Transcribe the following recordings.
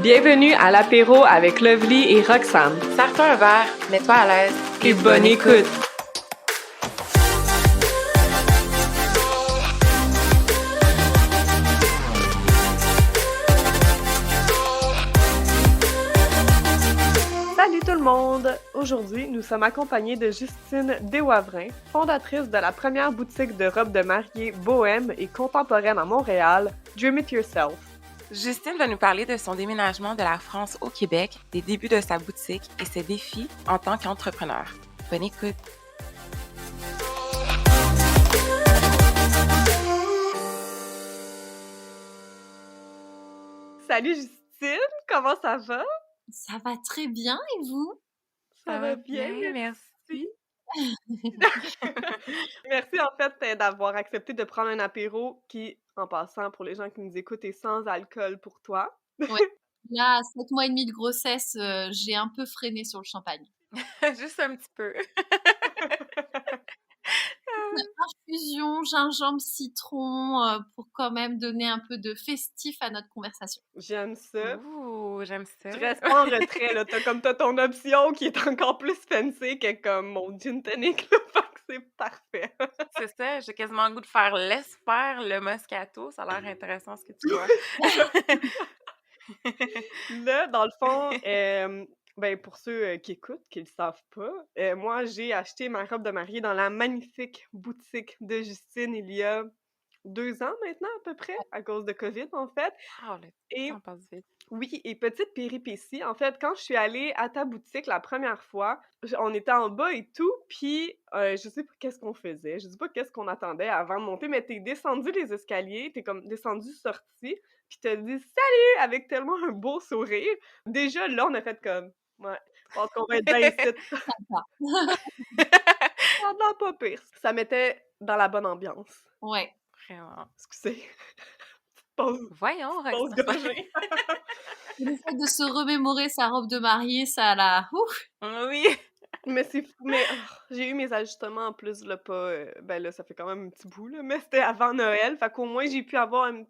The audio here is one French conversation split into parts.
Bienvenue à l'apéro avec Lovely et Roxane. Sers-toi un verre, mets-toi à l'aise. Et bonne écoute! Salut tout le monde! Aujourd'hui, nous sommes accompagnés de Justine Deswavrin, fondatrice de la première boutique de robes de mariée bohème et contemporaine à Montréal, Dream It Yourself. Justine va nous parler de son déménagement de la France au Québec, des débuts de sa boutique et ses défis en tant qu'entrepreneur. Bonne écoute! Salut Justine, comment ça va? Ça va très bien et vous? Ça va bien, merci. Merci en fait d'avoir accepté de prendre un apéro qui, en passant pour les gens qui nous écoutent, est sans alcool pour toi. Ouais. Là, 7 mois et demi de grossesse, j'ai un peu freiné sur le champagne. Juste un petit peu. Infusion, gingembre, citron, pour quand même donner un peu de festif à notre conversation. J'aime ça. Ouh, j'aime ça. Tu restes pas en retrait, là. T'as ton option qui est encore plus fancy que comme mon gin tonic, là. Fait que c'est parfait. C'est ça, j'ai quasiment le goût de faire laisse faire le Moscato. Ça a l'air intéressant ce que tu vois. Là, dans le fond, ben pour ceux qui écoutent, qui le savent pas, moi, j'ai acheté ma robe de mariée dans la magnifique boutique de Justine il y a 2 ans maintenant, à peu près, à cause de COVID, en fait. Oh, le Et temps passe vite. oui, et petite péripétie, en fait, quand je suis allée à ta boutique la première fois, on était en bas et tout, puis je sais pas qu'est-ce qu'on faisait, je sais pas qu'est-ce qu'on attendait avant de monter, mais t'es descendu les escaliers, t'es comme descendu, sorti, puis t'as dit « Salut! » avec tellement un beau sourire. Déjà, là, on a fait comme « Ouais, je pense qu'on va être bien ici. » Ah non, pas pire. Ça mettait dans la bonne ambiance. Ouais. Vraiment. Excusez. Pause Voyons, pause Roxane. gorgée. Le fait de se remémorer sa robe de mariée, ça la... Ouf! Oui. Mais c'est fou, mais j'ai eu mes ajustements en plus, là, pas... ben là, ça fait quand même un petit bout, là, mais c'était avant Noël, fait qu'au moins, j'ai pu avoir un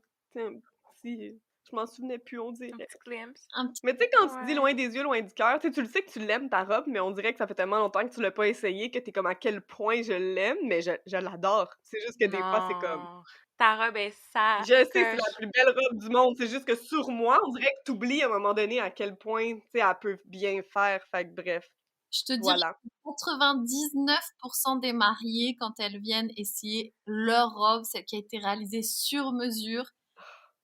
petit... Je m'en souvenais plus, on Un dirait. petit glimpse. Un petit... Mais tu sais, quand tu dis Ouais. loin des yeux, loin du cœur, tu sais, tu le sais que tu l'aimes, ta robe, mais on dirait que ça fait tellement longtemps que tu l'as pas essayé que t'es comme à quel point je l'aime, mais je l'adore. C'est juste que des fois, c'est comme... Non. Ta robe est Je sais, c'est la sacoche. plus belle robe du monde, c'est juste que sur moi, on dirait que t'oublies à un moment donné à quel point, tu sais, elle peut bien faire, fait que bref, Je te dis, voilà. 99% des mariées, quand elles viennent essayer leur robe, celle qui a été réalisée sur mesure,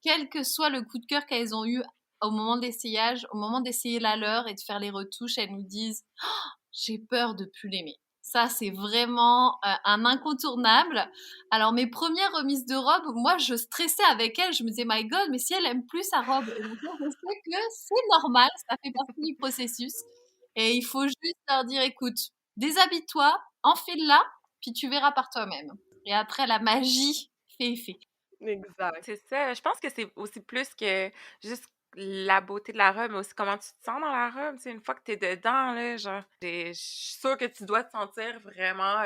quel que soit le coup de cœur qu'elles ont eu au moment de l'essayage, au moment d'essayer la leur et de faire les retouches, elles nous disent oh, j'ai peur de plus l'aimer. Ça, c'est vraiment un incontournable. Alors, mes premières remises de robe, moi, je stressais avec elles. Je me disais, my God, mais si elle aime plus sa robe. Et donc, je sais que c'est normal, ça fait partie du processus. Et il faut juste leur dire, écoute, déshabille-toi, enfile-la, puis tu verras par toi-même. Et après, la magie fait effet. Exact. C'est ça. Je pense que c'est aussi plus que juste la beauté de la robe, mais aussi comment tu te sens dans la robe. Tu sais, une fois que t'es dedans, là, genre, je suis sûre que tu dois te sentir vraiment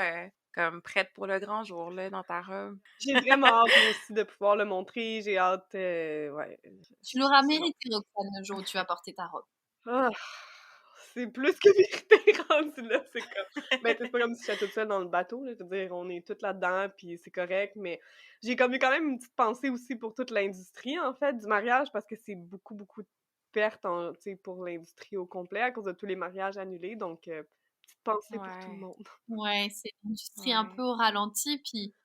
comme prête pour le grand jour, là, dans ta robe. J'ai vraiment hâte moi aussi de pouvoir le montrer. J'ai hâte, ouais. Tu l'auras c'est mérité, Roxane, le jour où tu vas porter ta robe. Ah, c'est plus que mérité rendu là, c'est comme... Ben, c'est pas comme si j'étais toute seule dans le bateau, là. Je veux dire, on est toutes là-dedans, puis c'est correct, mais j'ai comme eu quand même une petite pensée aussi pour toute l'industrie, en fait, du mariage, parce que c'est beaucoup, beaucoup de pertes, tu sais, pour l'industrie au complet à cause de tous les mariages annulés, donc petite pensée pour tout le Ouais. monde. Ouais, c'est une industrie un Ouais. peu au ralenti, puis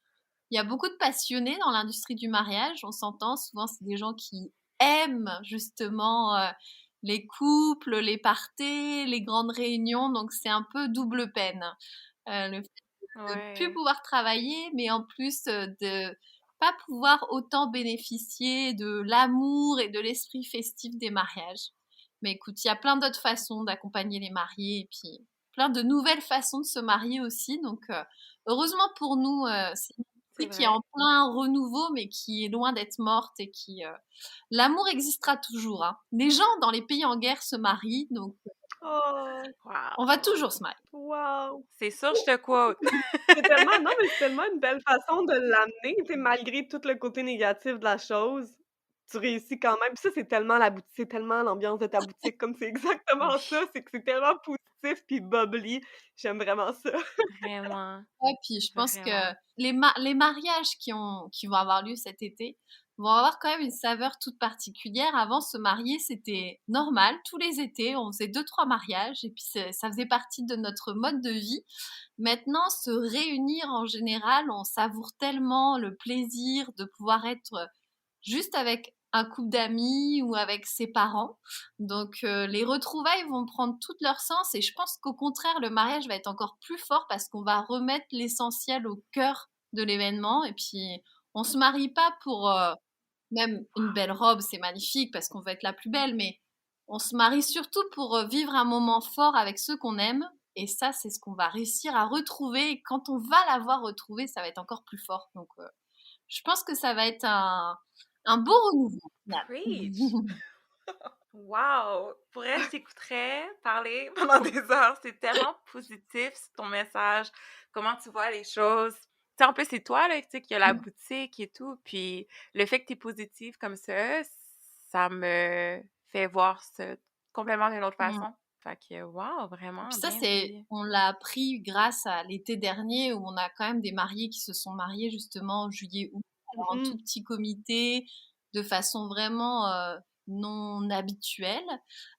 il y a beaucoup de passionnés dans l'industrie du mariage, on s'entend, souvent c'est des gens qui aiment justement les couples, les parties, les grandes réunions, donc c'est un peu double peine. Le fait de plus Ouais. pouvoir travailler, mais en plus de pas pouvoir autant bénéficier de l'amour et de l'esprit festif des mariages. Mais écoute, il y a plein d'autres façons d'accompagner les mariés et puis plein de nouvelles façons de se marier aussi. Donc, heureusement pour nous, c'est une C'est industrie qui est vrai. en plein renouveau, mais qui est loin d'être morte et qui... l'amour existera toujours. Hein. Les gens dans les pays en guerre se marient, donc Oh, on Wow. va toujours se marier. wow! C'est sûr, je te quote. C'est tellement, non, mais c'est tellement une belle façon de l'amener, tu sais, malgré tout le côté négatif de la chose. tu réussis quand même. Puis ça, c'est tellement l'ambiance de ta boutique, comme c'est exactement Oui, ça, c'est que c'est tellement positif puis bubbly. J'aime vraiment ça. vraiment, Ouais, puis je pense que vraiment. les mariages qui vont avoir lieu cet été vont avoir quand même une saveur toute particulière. Avant, se marier, c'était normal. Tous les étés, on faisait 2, 3 mariages et puis ça faisait partie de notre mode de vie. Maintenant, se réunir en général, on savoure tellement le plaisir de pouvoir être juste avec un couple d'amis ou avec ses parents. Donc les retrouvailles vont prendre tout leur sens et je pense qu'au contraire, le mariage va être encore plus fort parce qu'on va remettre l'essentiel au cœur de l'événement et puis on se marie pas pour même une belle robe, c'est magnifique parce qu'on veut être la plus belle, mais on se marie surtout pour vivre un moment fort avec ceux qu'on aime. Et ça, c'est ce qu'on va réussir à retrouver. Et quand on va l'avoir retrouvé, ça va être encore plus fort. Donc, je pense que ça va être un beau renouveau. Au final. Preach! Wow! Pour elle, je t'écouterais parler pendant des heures. C'est tellement positif, c'est ton message, comment tu vois les choses. Tu sais, en plus, c'est toi, là, tu sais, qui a la boutique et tout. Puis le fait que tu es positive comme ça me fait voir ça complètement d'une autre Mm. façon. Fait que, wow, Et vraiment puis ça, bien dit. on l'a appris grâce à l'été dernier où on a quand même des mariés qui se sont mariés justement en juillet, août, alors en tout Mmh. petit comité, de façon vraiment non habituelle.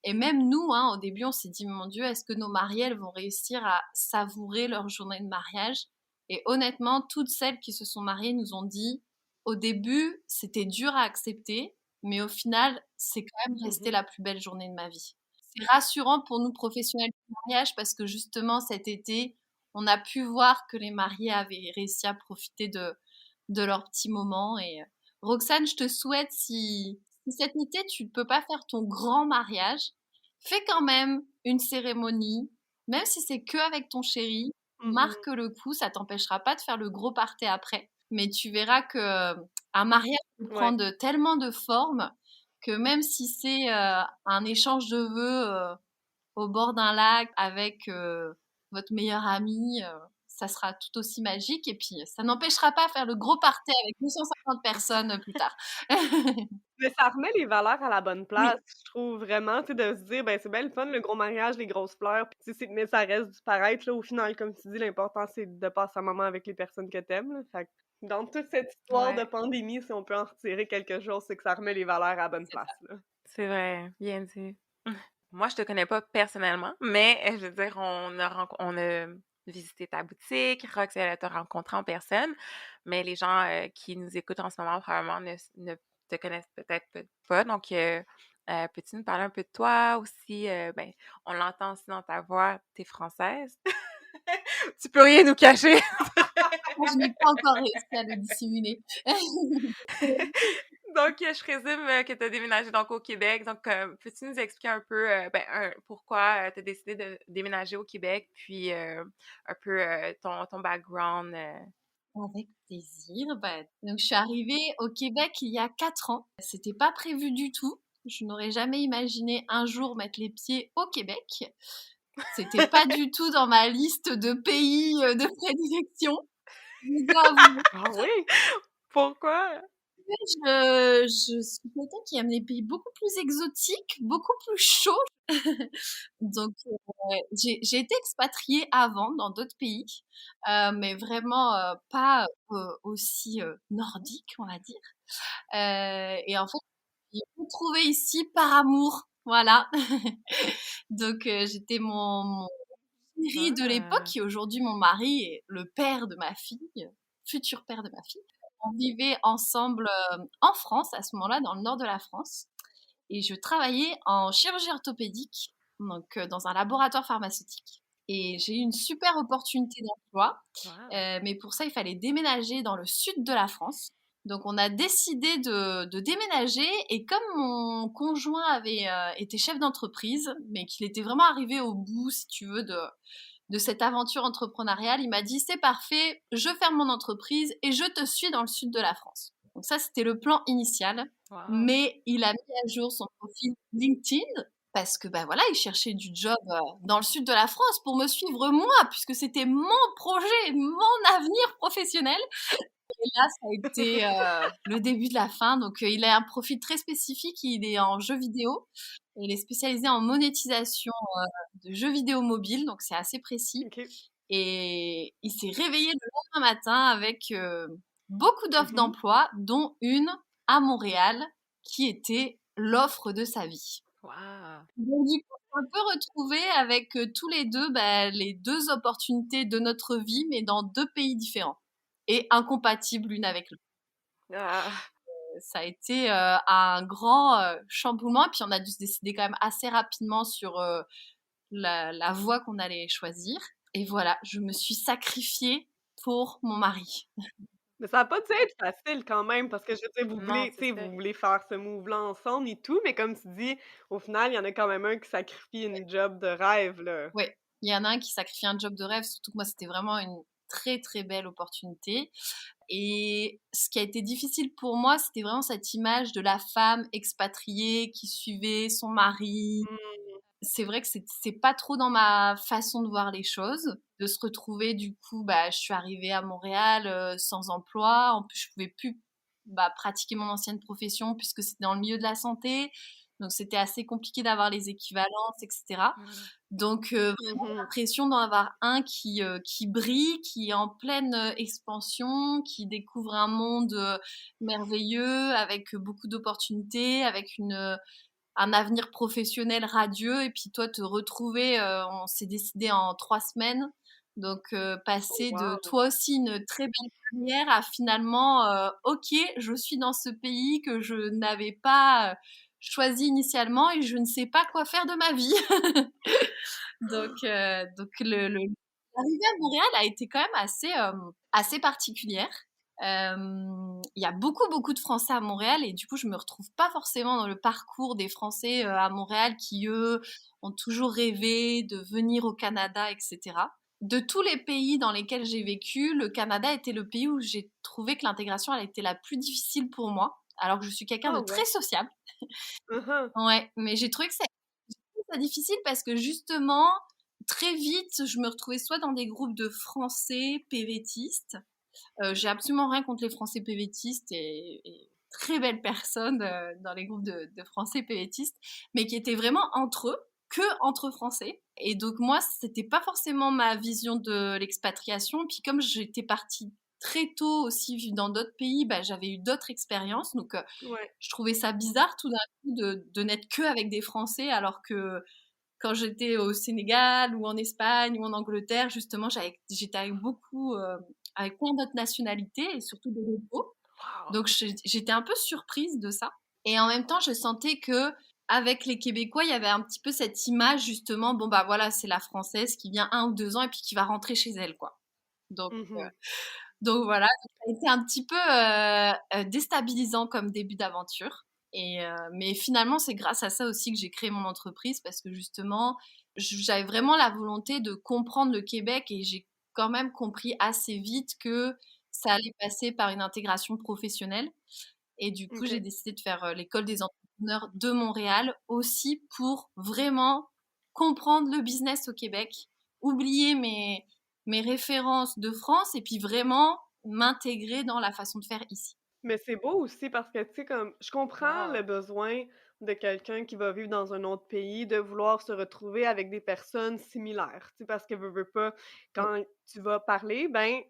Et même nous, hein, au début, on s'est dit, mon Dieu, est-ce que nos mariés, elles vont réussir à savourer leur journée de mariage? Et honnêtement, toutes celles qui se sont mariées nous ont dit, au début, c'était dur à accepter, mais au final, c'est quand même resté Mmh. la plus belle journée de ma vie. C'est rassurant pour nous professionnels du mariage parce que justement cet été, on a pu voir que les mariés avaient réussi à profiter de leur petit moment. Et Roxane, je te souhaite, si cet été tu ne peux pas faire ton grand mariage, fais quand même une cérémonie, même si c'est que avec ton chéri, Mmh. marque le coup, ça t'empêchera pas de faire le gros party après. Mais tu verras que un mariage peut Ouais. prendre tellement de formes que même si c'est un échange de vœux au bord d'un lac avec votre meilleur ami, ça sera tout aussi magique. Et puis, ça n'empêchera pas de faire le gros party avec 250 personnes plus tard. Mais ça remet les valeurs à la bonne place, Oui, je trouve vraiment, tu sais, de se dire: «Ben, c'est bien le fun, le gros mariage, les grosses fleurs», puis tu sais, mais ça reste du paraître, là, au final, comme tu dis, l'important, c'est de passer un moment avec les personnes que tu aimes, là. Fait que dans toute cette histoire de Ouais, pandémie, si on peut en retirer quelque chose, c'est que ça remet les valeurs à la bonne c'est ça. place, là. c'est vrai, bien dit. Moi, je te connais pas personnellement, mais je veux dire, on a visité ta boutique, Rox, elle t'a rencontré en personne, mais les gens qui nous écoutent en ce moment probablement ne te connaissent peut-être pas. Donc, peux-tu nous parler un peu de toi aussi? Ben, on l'entend aussi dans ta voix, t'es française. Tu peux rien nous cacher. Je n'ai pas encore réussi à le dissimuler. Donc, je présume que tu as déménagé donc au Québec. Donc, peux-tu nous expliquer un peu pourquoi tu as décidé de déménager au Québec, puis un peu ton background? Avec plaisir. Bah, donc, je suis arrivée au Québec il y a 4 ans. C'était pas prévu du tout. Je n'aurais jamais imaginé un jour mettre les pieds au Québec. C'était pas du tout dans ma liste de pays de prédilection. Je dois avouer. Ah oui? Pourquoi? Je suis quelqu'un qui aime les pays beaucoup plus exotiques, beaucoup plus chauds. Donc, j'ai été expatriée avant dans d'autres pays, mais vraiment pas aussi nordique, on va dire. Et en fait, j'ai retrouvé ici par amour. Voilà. Donc, j'étais mon chéri de l'époque, Ah, qui est aujourd'hui mon mari et le père de ma fille, futur père de ma fille. On vivait ensemble en France, à ce moment-là, dans le nord de la France. Et je travaillais en chirurgie orthopédique, donc dans un laboratoire pharmaceutique. Et j'ai eu une super opportunité d'emploi, wow. mais pour ça, il fallait déménager dans le sud de la France. Donc on a décidé de déménager et comme mon conjoint avait été chef d'entreprise, mais qu'il était vraiment arrivé au bout, si tu veux, de cette aventure entrepreneuriale, il m'a dit c'est parfait, je ferme mon entreprise et je te suis dans le sud de la France. Donc ça, c'était le plan initial. Wow. Mais il a mis à jour son profil LinkedIn parce que bah voilà, il cherchait du job dans le sud de la France pour me suivre moi, puisque c'était mon projet, mon avenir professionnel. Et là, ça a été le début de la fin. Donc, il a un profil très spécifique. Il est en jeux vidéo. Il est spécialisé en monétisation de jeux vidéo mobiles. Donc, c'est assez précis. OK. Et il s'est réveillé le lendemain matin avec beaucoup d'offres Mhm. d'emploi, dont une à Montréal, qui était l'offre de sa vie. Wow! Donc, du coup, on s'est un peu retrouvés avec tous les deux les deux opportunités de notre vie, mais dans deux pays différents et incompatibles l'une avec l'autre. Ah! Ça a été un grand chamboulement, et puis on a dû se décider quand même assez rapidement sur la voie qu'on allait choisir. Et voilà, je me suis sacrifiée pour mon mari. Mais ça a pas dû être facile quand même parce que je veux dire, Non, c'est vous ça. voulez faire ce move-là ensemble et tout, mais comme tu dis, au final, il y en a quand même un qui sacrifie une job de rêve, là. Ouais, il y en a un qui sacrifie un job de rêve, surtout que moi, c'était vraiment une très très belle opportunité. Et ce qui a été difficile pour moi, c'était vraiment cette image de la femme expatriée qui suivait son mari. Mmh. C'est vrai que c'est pas trop dans ma façon de voir les choses, de se retrouver du coup, je suis arrivée à Montréal sans emploi. En plus, je pouvais plus pratiquer mon ancienne profession puisque c'était dans le milieu de la santé. Donc, c'était assez compliqué d'avoir les équivalences, etc. Mmh. Donc, vraiment Mhm. l'impression d'en avoir un qui brille, qui est en pleine expansion, qui découvre un monde merveilleux, avec beaucoup d'opportunités, avec un avenir professionnel radieux. Et puis toi, te retrouver, on s'est décidé en 3 semaines. Donc, Oh, passer de wow. toi aussi une très belle carrière à finalement, ok, je suis dans ce pays que je n'avais pas choisi initialement et je ne sais pas quoi faire de ma vie. Donc l'arrivée à Montréal a été quand même assez particulière. Il y a beaucoup, beaucoup de Français à Montréal et du coup, je me retrouve pas forcément dans le parcours des Français à Montréal qui, eux, ont toujours rêvé de venir au Canada, etc. De tous les pays dans lesquels j'ai vécu, le Canada était le pays où j'ai trouvé que l'intégration, elle était la plus difficile pour moi, alors que je suis quelqu'un Ah de très ouais. sociable. Mhm. Ouais, mais j'ai trouvé que c'est difficile parce que justement, très vite, je me retrouvais soit dans des groupes de Français PVTistes. J'ai absolument rien contre les Français PVTistes et très belles personnes dans les groupes de Français PVTistes, mais qui étaient vraiment entre eux, que entre Français. Et donc moi, c'était pas forcément ma vision de l'expatriation. Puis comme j'étais partie très tôt aussi vivre dans d'autres pays, j'avais eu d'autres expériences. Donc Ouais. je trouvais ça bizarre tout d'un coup de n'être que avec des Français alors que quand j'étais au Sénégal ou en Espagne ou en Angleterre, justement, j'étais avec avec plein d'autres nationalités et surtout des locaux. Wow! Donc, j'étais un peu surprise de ça. Et en même temps, je sentais que avec les Québécois, il y avait un petit peu cette image, justement, bon, voilà, c'est la Française qui vient 1 ou 2 ans et puis qui va rentrer chez elle, quoi. Donc, Mhm. voilà, ça a été un petit peu déstabilisant comme début d'aventure. Mais finalement, c'est grâce à ça aussi que j'ai créé mon entreprise parce que justement, j'avais vraiment la volonté de comprendre le Québec et j'ai quand même compris assez vite que ça allait passer par une intégration professionnelle. Et du coup, j'ai OK. décidé de faire l'école des entrepreneurs de Montréal aussi pour vraiment comprendre le business au Québec, oublier mes références de France et puis vraiment m'intégrer dans la façon de faire ici. Mais c'est beau aussi parce que, tu sais, comme, je comprends le Wow! besoin de quelqu'un qui va vivre dans un autre pays, de vouloir se retrouver avec des personnes similaires, tu sais, parce que veux pas, Oui. quand tu vas parler, ben,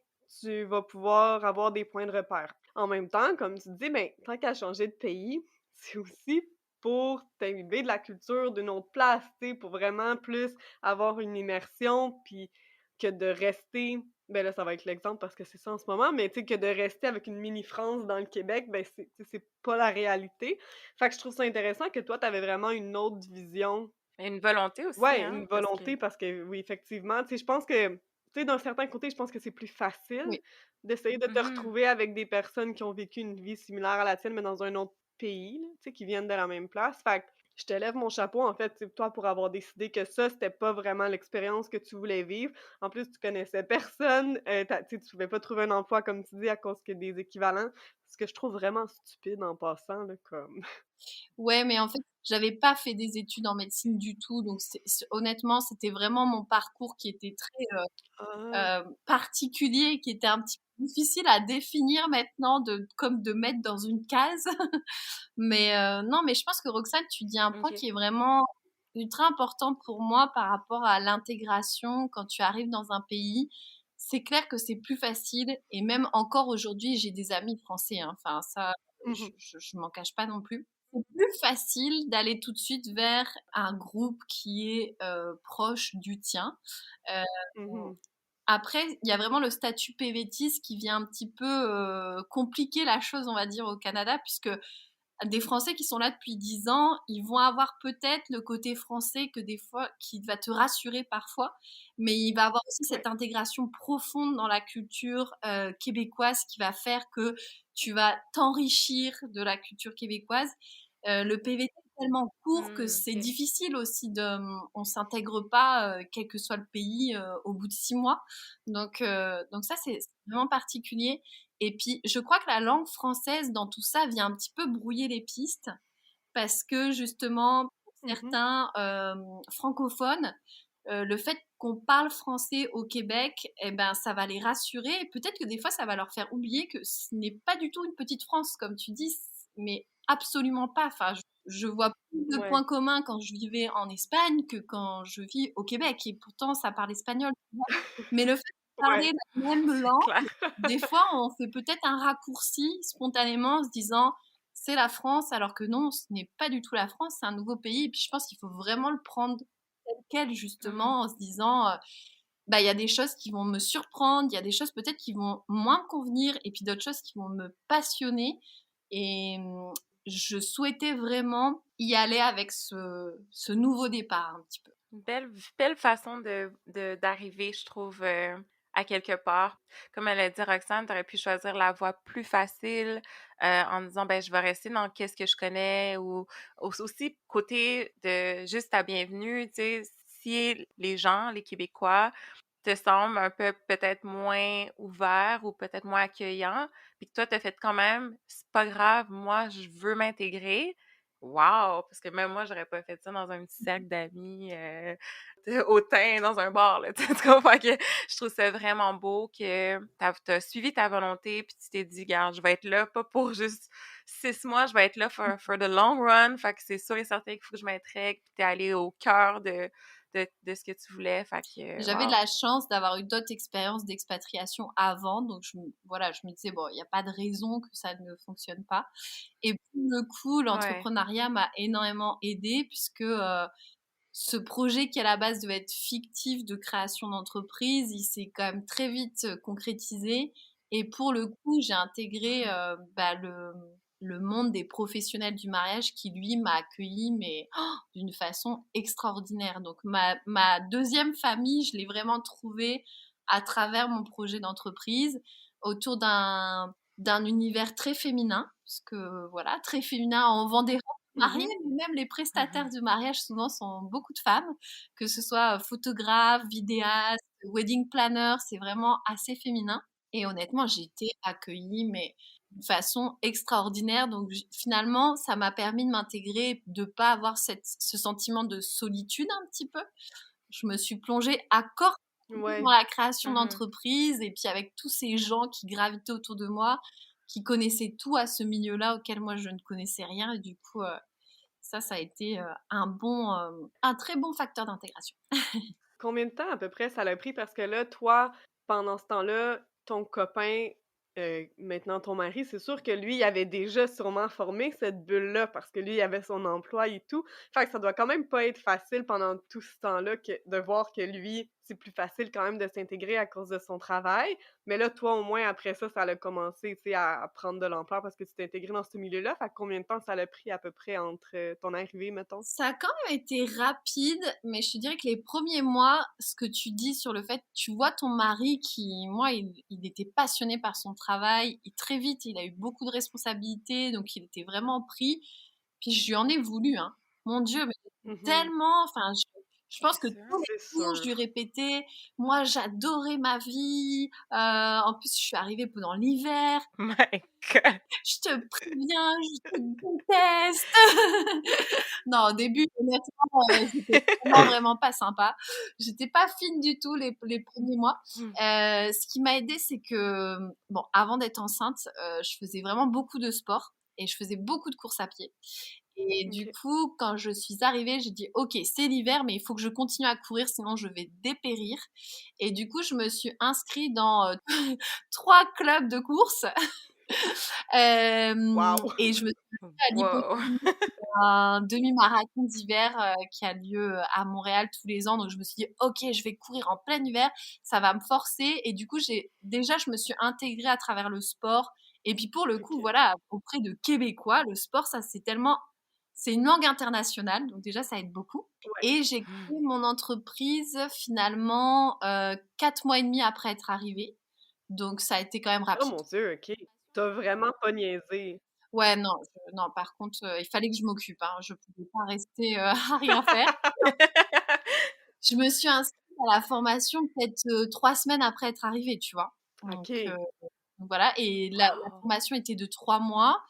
tu vas pouvoir avoir des points de repère. En même temps, comme tu dis, ben, tant qu'à changer de pays, c'est aussi pour t'imbiber de la culture d'une autre place, tu sais, pour vraiment plus avoir une immersion, puis que de rester ben là, ça va être l'exemple parce que c'est ça en ce moment, mais tu sais, que de rester avec une mini France dans le Québec, ben c'est tu sais, c'est pas la réalité. Fait que je trouve ça intéressant que toi, tu avais vraiment une autre vision. Et une volonté aussi, Ouais, hein, une parce que volonté parce que oui, effectivement, tu sais, je pense que, tu sais, d'un certain côté, je pense que c'est plus facile Oui. d'essayer de te mmh retrouver avec des personnes qui ont vécu une vie similaire à la tienne, mais dans un autre pays, là, tu sais, qui viennent de la même place. Fait que je te lève mon chapeau, en fait, tu sais, toi, pour avoir décidé que ça, c'était pas vraiment l'expérience que tu voulais vivre. En plus, tu connaissais personne, tu sais, tu pouvais pas trouver un emploi, comme tu dis, à cause qu'il y a des équivalents. Ce que je trouve vraiment stupide en passant, là, comme Ouais, mais en fait, J'avais pas fait des études en médecine du tout, donc honnêtement, c'était vraiment mon parcours qui était très Ah. particulier, qui était un petit peu difficile à définir maintenant, comme de mettre dans une case. Mais non, mais je pense que Roxane, tu dis un point OK. qui est vraiment ultra important pour moi par rapport à l'intégration quand tu arrives dans un pays. C'est clair que c'est plus facile et même encore aujourd'hui, j'ai des amis français, hein. Enfin, ça, Mmh. je m'en cache pas non plus. C'est plus facile d'aller tout de suite vers un groupe qui est proche du tien. Euh, Mmh. Après, il y a vraiment le statut PVTiste qui vient un petit peu compliquer la chose, on va dire, au Canada, puisque des Français qui sont là depuis 10 ans, ils vont avoir peut-être le côté français que des fois, qui va te rassurer parfois, mais il va avoir aussi Ouais. cette intégration profonde dans la culture québécoise qui va faire que tu vas t'enrichir de la culture québécoise. Le PVT est tellement court que c'est OK. difficile aussi on s'intègre pas, quel que soit le pays, au bout de 6 mois. Donc ça, c'est vraiment particulier. Et puis, je crois que la langue française dans tout ça vient un petit peu brouiller les pistes parce que justement, pour Mmh. certains francophones, le fait qu'on parle français au Québec, eh ben, ça va les rassurer. Et peut-être que des fois, ça va leur faire oublier que ce n'est pas du tout une petite France, comme tu dis, mais absolument pas. Enfin, je vois plus de Ouais. points communs quand je vivais en Espagne que quand je vis au Québec. Et pourtant, ça parle espagnol. Tu vois. Mais le fait de Ouais, parler la même C'est langue, clair. des fois, on fait peut-être un raccourci spontanément en se disant c'est la France, alors que non, ce n'est pas du tout la France, c'est un nouveau pays. Et puis je pense qu'il faut vraiment le prendre tel quel, Mmh. justement, en se disant bah, il y a des choses qui vont me surprendre, il y a des choses peut-être qui vont moins me convenir, et puis d'autres choses qui vont me passionner. Et je souhaitais vraiment y aller avec ce nouveau départ un petit peu. Belle façon d'arriver, je trouve, à quelque part. Comme elle a dit, Roxane, tu aurais pu choisir la voie plus facile en disant, ben, je vais rester dans qu'est-ce que je connais ou aussi côté de juste ta bienvenue, tu sais, si les gens, les Québécois, te semblent un peu peut-être moins ouverts ou peut-être moins accueillants, puis que toi, t'as fait quand même, c'est pas grave, moi, je veux m'intégrer. Wow! Parce que même moi, j'aurais pas fait ça dans un petit cercle d'amis hautains dans un bar, là. Tu comprends que je trouve ça vraiment beau que t'as suivi ta volonté puis tu t'es dit, regarde, je vais être là, pas pour juste 6 mois, je vais être là for the long run. Fait que c'est sûr et certain qu'il faut que je m'intègre puis t'es allé au cœur de ce que tu voulais. Fait que, J'avais de wow! la chance d'avoir eu d'autres expériences d'expatriation avant, donc voilà, je me disais, bon, il n'y a pas de raison que ça ne fonctionne pas. Et pour le coup, Ouais. l'entrepreneuriat m'a énormément aidée puisque ce projet qui à la base devait être fictif de création d'entreprise, il s'est quand même très vite concrétisé. Et pour le coup, j'ai intégré Mhm. bah, le monde des professionnels du mariage qui, lui, m'a accueilli, mais d'une façon extraordinaire. Donc, ma deuxième famille, je l'ai vraiment trouvée à travers mon projet d'entreprise autour d'un univers très féminin, parce que voilà, très féminin, on vend des mariés, Mmh. mais même les prestataires Mhm. de mariage souvent sont beaucoup de femmes, que ce soit photographes, vidéastes, wedding planner, c'est vraiment assez féminin. Et honnêtement, j'ai été accueillie, mais d'une façon extraordinaire. Donc finalement, ça m'a permis de m'intégrer, de pas avoir ce sentiment de solitude un petit peu. Je me suis plongée à corps dans Ouais. la création Mhm. d'entreprise et puis avec tous ces gens qui gravitaient autour de moi, qui connaissaient tout à ce milieu-là auquel moi je ne connaissais rien. Et du coup, ça a été un très bon facteur d'intégration. Combien de temps à peu près ça l'a pris? Parce que là, toi, pendant ce temps-là, ton copain, maintenant ton mari, c'est sûr que lui, il avait déjà sûrement formé cette bulle-là parce que lui, il avait son emploi et tout. Fait que ça doit quand même pas être facile pendant tout ce temps-là de voir que lui, c'est plus facile quand même de s'intégrer à cause de son travail. Mais là, toi, au moins, après ça, ça a commencé, tu sais, à prendre de l'ampleur parce que tu t'es intégré dans ce milieu-là. Fait que combien de temps ça l'a pris à peu près entre ton arrivée, mettons? Ça a quand même été rapide, mais je te dirais que les premiers mois, ce que tu dis sur le fait, tu vois ton mari qui, moi, il était passionné par son travail, et très vite, il a eu beaucoup de responsabilités, donc il était vraiment pris. Puis je lui en ai voulu, hein. Mon Dieu, mais Mhm. tellement, enfin, Je pense que C'est sûr. tous les C'est jours, je lui sûr. répétais, moi, j'adorais ma vie. En plus, je suis arrivée pendant l'hiver. My God. Je te préviens, je te déteste. Non, au début, honnêtement, j'étais vraiment pas sympa. J'étais pas fine du tout les premiers mois. Ce qui m'a aidée, c'est que, bon, avant d'être enceinte, je faisais vraiment beaucoup de sport et je faisais beaucoup de courses à pied. Et du OK. coup, quand je suis arrivée, j'ai dit, OK, c'est l'hiver, mais il faut que je continue à courir, sinon je vais dépérir. Et du coup, je me suis inscrite dans 3 clubs de course. Wow! Et je me suis inscrite à Wow. l'Hippodrome, un demi-marathon d'hiver qui a lieu à Montréal tous les ans. Donc je me suis dit, ok, je vais courir en plein hiver, ça va me forcer. Et du coup, je me suis intégrée à travers le sport. Et puis pour le coup, OK. voilà, auprès de Québécois, le sport, ça c'est une langue internationale. Donc déjà, ça aide beaucoup. Ouais. Et j'ai créé mon entreprise finalement 4 mois et demi après être arrivée. Donc ça a été quand même Oh rapide. mon Dieu, OK. T'as vraiment pas niaisé. Ouais, non, non, par contre, il fallait que je m'occupe, hein. Je pouvais pas rester à rien faire. Je me suis inscrite à la formation peut-être 3 semaines après être arrivée, tu vois. OK. Donc voilà, et la Wow. formation était de 3 mois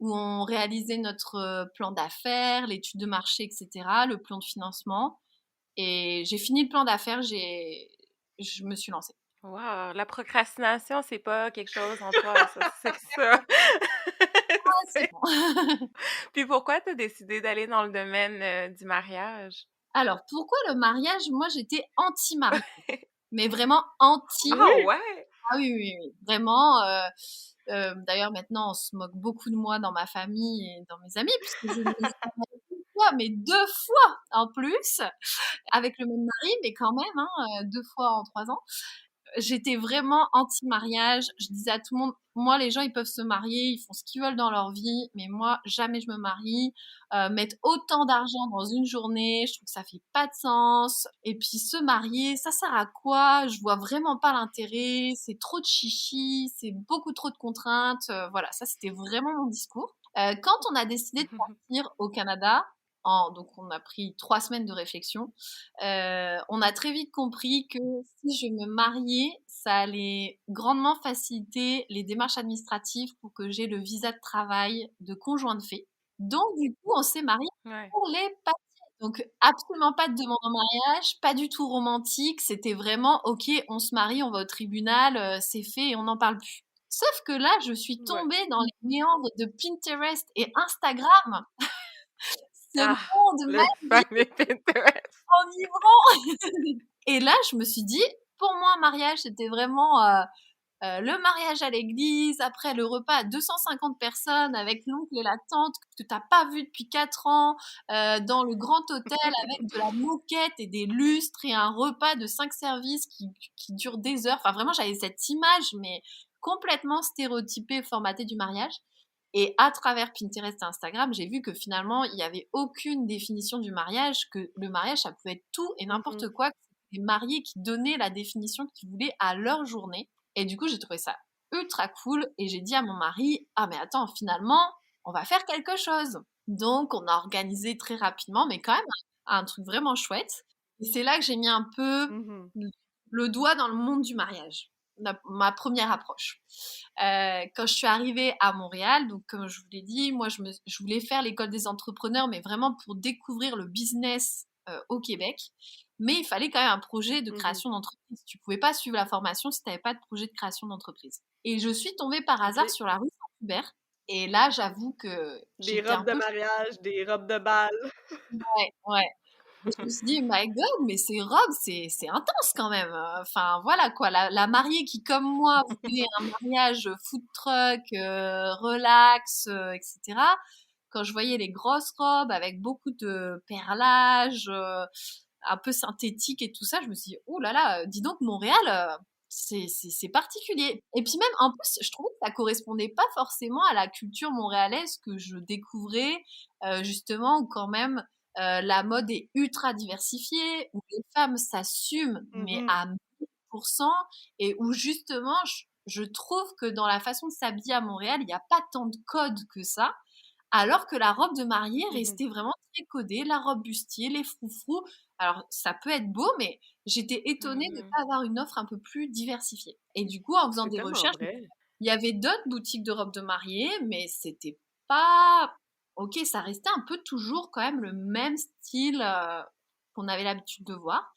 où on réalisait notre plan d'affaires, l'étude de marché, etc., le plan de financement. Et j'ai fini le plan d'affaires, je me suis lancée. Wow. La procrastination, c'est pas quelque chose en toi, ça, c'est ça. Ah, c'est C'est- bon. Puis pourquoi t'as décidé d'aller dans le domaine du mariage? Alors, pourquoi le mariage? Moi, j'étais anti-mariage, mais vraiment anti. Ah oui? Ah ouais? Ah oui, oui, oui, vraiment. D'ailleurs, maintenant, on se moque beaucoup de moi dans ma famille et dans mes amis, puisque je ne me suis pas mariée qu'une fois, mais 2 fois en plus, avec le même mari, mais quand même, hein, 2 fois en 3 ans. J'étais vraiment anti-mariage. Je disais à tout le monde, moi, les gens, ils peuvent se marier, ils font ce qu'ils veulent dans leur vie, mais moi, jamais je me marie. Mettre autant d'argent dans une journée, je trouve que ça fait pas de sens. Et puis, se marier, ça sert à quoi? Je vois vraiment pas l'intérêt. C'est trop de chichi, c'est beaucoup trop de contraintes. Voilà, ça, c'était vraiment mon discours. Quand on a décidé de partir au Canada, donc on a pris 3 semaines de réflexion. On a très vite compris que si je me mariais, ça allait grandement faciliter les démarches administratives pour que j'ai le visa de travail de conjoint de fait. Donc, du coup, on s'est mariés Ouais. pour les papiers. Donc, absolument pas de demande en mariage, pas du tout romantique. C'était vraiment, OK, on se marie, on va au tribunal, c'est fait et on n'en parle plus. Sauf que là, je suis Ouais. tombée dans les méandres de Pinterest et Instagram. Ce Ah, monde le fameux Pinterest. enivrant. Et là, je me suis dit, pour moi, un mariage, c'était vraiment le mariage à l'église, après le repas à 250 personnes avec l'oncle et la tante que t'as pas vu depuis 4 ans, dans le grand hôtel avec de la moquette et des lustres et un repas de 5 services qui dure des heures. Enfin, vraiment, j'avais cette image, mais complètement stéréotypée, formatée du mariage. Et à travers Pinterest et Instagram, j'ai vu que finalement, il n'y avait aucune définition du mariage, que le mariage, ça pouvait être tout et n'importe quoi, que c'était les mariés qui donnaient la définition qu'ils voulaient à leur journée. Et du coup, j'ai trouvé ça ultra cool et j'ai dit à mon mari, ah mais attends, finalement, on va faire quelque chose. Donc, on a organisé très rapidement, mais quand même un truc vraiment chouette. Et c'est là que j'ai mis un peu Mhm. le doigt dans le monde du mariage, ma première approche. Quand je suis arrivée à Montréal, donc comme je vous l'ai dit, moi je voulais faire l'école des entrepreneurs, mais vraiment pour découvrir le business au Québec. Mais il fallait quand même un projet de Mhm. création d'entreprise. Tu pouvais pas suivre la formation si tu n'avais pas de projet de création d'entreprise. Et je suis tombée par hasard OK. sur la rue Saint-Hubert. Et là, j'avoue que Des j'étais un robes de peu... mariage, des robes de bal. Ouais, ouais. Et je me suis dit, my God, mais ces robes, c'est intense quand même. Enfin, voilà quoi, la mariée qui, comme moi, voulait un mariage food truck, relax, etc. Quand je voyais les grosses robes avec beaucoup de perlage, un peu synthétique et tout ça, je me suis dit, oh là là, dis donc, Montréal, c'est particulier. Et puis même, en plus, je trouvais que ça correspondait pas forcément à la culture montréalaise que je découvrais, justement, où quand même la mode est ultra diversifiée, où les femmes s'assument, mais Mhm. à 1000%, et où justement, je trouve que dans la façon de s'habiller à Montréal, il n'y a pas tant de codes que ça, alors que la robe de mariée Mmh. restait vraiment très codée, la robe bustier, les froufrous. Alors ça peut être beau, mais j'étais étonnée de ne Mhm. pas avoir une offre un peu plus diversifiée. Et du coup, en faisant C'est des tellement recherches, vrai. il y avait d'autres boutiques de robes de mariée, mais c'était pas... Ok, ça restait un peu toujours quand même le même style qu'on avait l'habitude de voir.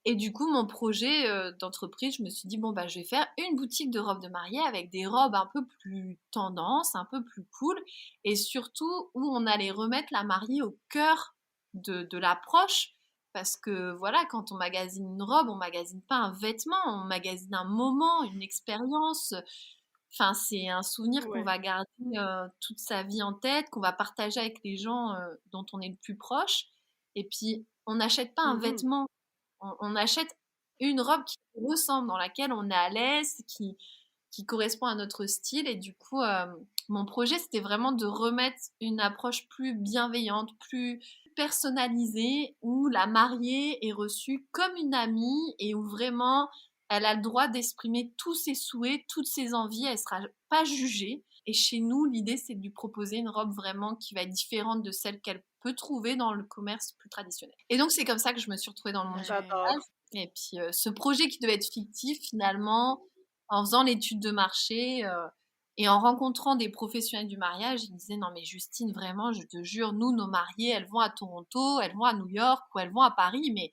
Et du coup, mon projet d'entreprise, je me suis dit, bon, bah, je vais faire une boutique de robes de mariée avec des robes un peu plus tendance, un peu plus cool, et surtout où on allait remettre la mariée au cœur de l'approche. Parce que voilà, quand on magasine une robe, on magasine pas un vêtement, on magasine un moment, une expérience. Enfin, c'est un souvenir qu'on Ouais. va garder toute sa vie en tête, qu'on va partager avec les gens dont on est le plus proche. Et puis, on n'achète pas un Mmh. vêtement, on achète une robe qui nous ressemble, dans laquelle on est à l'aise, qui correspond à notre style. Et du coup, mon projet, c'était vraiment de remettre une approche plus bienveillante, plus personnalisée, où la mariée est reçue comme une amie et où vraiment elle a le droit d'exprimer tous ses souhaits, toutes ses envies, elle sera pas jugée. Et chez nous, l'idée, c'est de lui proposer une robe vraiment qui va être différente de celle qu'elle peut trouver dans le commerce plus traditionnel. Et donc, c'est comme ça que je me suis retrouvée dans le monde du Ouais. mariage. J'adore. Et puis, ce projet qui devait être fictif, finalement, en faisant l'étude de marché et en rencontrant des professionnels du mariage, ils me disaient, non mais Justine, vraiment, je te jure, nous, nos mariées, elles vont à Toronto, elles vont à New York ou elles vont à Paris, mais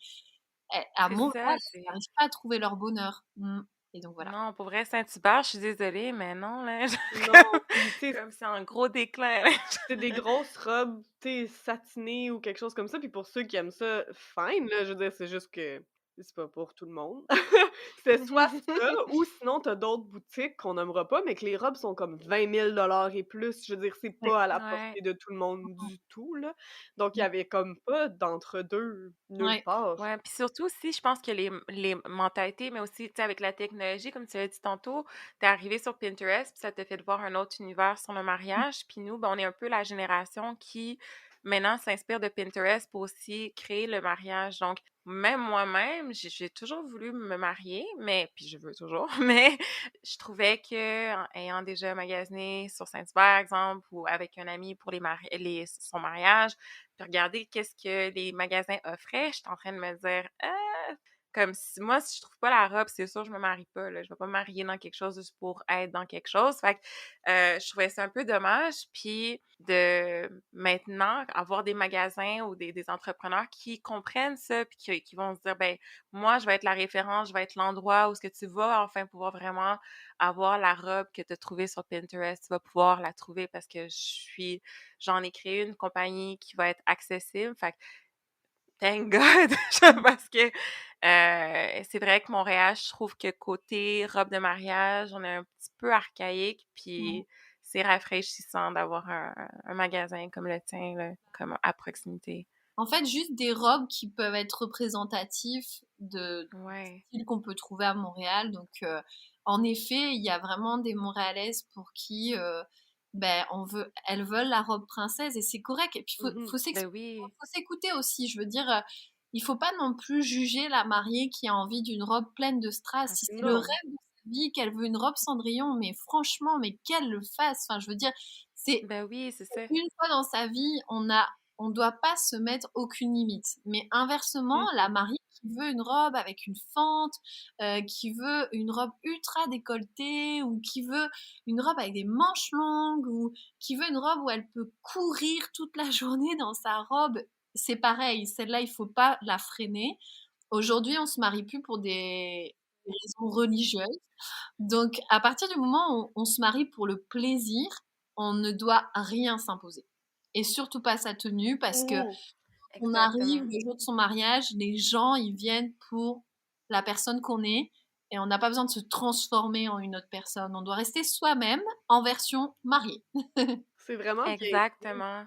à C'est Montréal, ça, elles c'est... n'arrivent pas à trouver leur bonheur. Et donc voilà. Non, pour vrai, Saint-Hubert, je suis désolée, mais non, là, Non, puis tu sais, comme c'est en gros déclin, là. c'est des grosses robes, tu sais, satinées ou quelque chose comme ça, puis pour ceux qui aiment ça, fine, là, je veux dire, c'est juste que c'est pas pour tout le monde. C'est soit ça ou sinon tu d'autres boutiques qu'on nommera pas, mais que les robes sont comme 20 000 et plus. Je veux dire, c'est Ouais. pas à la Ouais. portée de tout le monde du tout, là. Donc il y avait comme pas d'entre-deux nulle Ouais. part. Ouais, puis surtout aussi, je pense que les mentalités, mais aussi, tu sais, avec la technologie, comme tu l'as dit tantôt, t'es arrivé sur Pinterest, puis ça t'a fait de voir un autre univers sur le mariage. Puis nous, ben, on est un peu la génération qui, maintenant, s'inspire de Pinterest pour aussi créer le mariage. Donc, même moi-même, j'ai toujours voulu me marier, mais, puis je veux toujours, mais je trouvais que, ayant déjà magasiné sur Saint-Hubert, exemple, ou avec un ami pour son mariage, puis regarder qu'est-ce que les magasins offraient, j'étais en train de me dire: «Ah!» Comme si moi, si je trouve pas la robe, c'est sûr je me marie pas, là. Je vais pas me marier dans quelque chose juste pour être dans quelque chose. Fait que, je trouvais ça un peu dommage. Puis de maintenant avoir des magasins ou des entrepreneurs qui comprennent ça puis qui vont se dire: «Ben, moi, je vais être la référence, je vais être l'endroit où est-ce que tu vas enfin pouvoir vraiment avoir la robe que tu as trouvée sur Pinterest. Tu vas pouvoir la trouver parce que j'en ai créé une compagnie qui va être accessible. Fait que thank God! Parce que c'est vrai que Montréal, je trouve que côté robe de mariage, on est un petit peu archaïque, puis c'est rafraîchissant d'avoir un magasin comme le tien, là, comme à proximité. En fait, juste des robes qui peuvent être représentatives du Ouais. style qu'on peut trouver à Montréal. Donc, en effet, il y a vraiment des Montréalaises pour qui ben, elles veulent la robe princesse et c'est correct. Et puis, Mmh. Ben oui. faut s'écouter aussi. Je veux dire, il faut pas non plus juger la mariée qui a envie d'une robe pleine de strass. Si c'est le Non. rêve de sa vie, qu'elle veut une robe Cendrillon, mais franchement, mais qu'elle le fasse. Enfin, je veux dire, c'est Ben oui, c'est ça. une fois dans sa vie, on doit pas se mettre aucune limite. Mais inversement, la Mmh. mariée qui veut une robe avec une fente, qui veut une robe ultra décolletée, ou qui veut une robe avec des manches longues, ou qui veut une robe où elle peut courir toute la journée dans sa robe, c'est pareil. Celle-là, il faut pas la freiner. Aujourd'hui, on se marie plus pour des raisons religieuses. Donc, à partir du moment où on se marie pour le plaisir, on ne doit rien s'imposer. Et surtout pas sa tenue, parce que Mmh. on arrive Exactement. le jour de son mariage, les gens, ils viennent pour la personne qu'on est, et on n'a pas besoin de se transformer en une autre personne. On doit rester soi-même en version mariée. C'est vraiment bien dit. Exactement.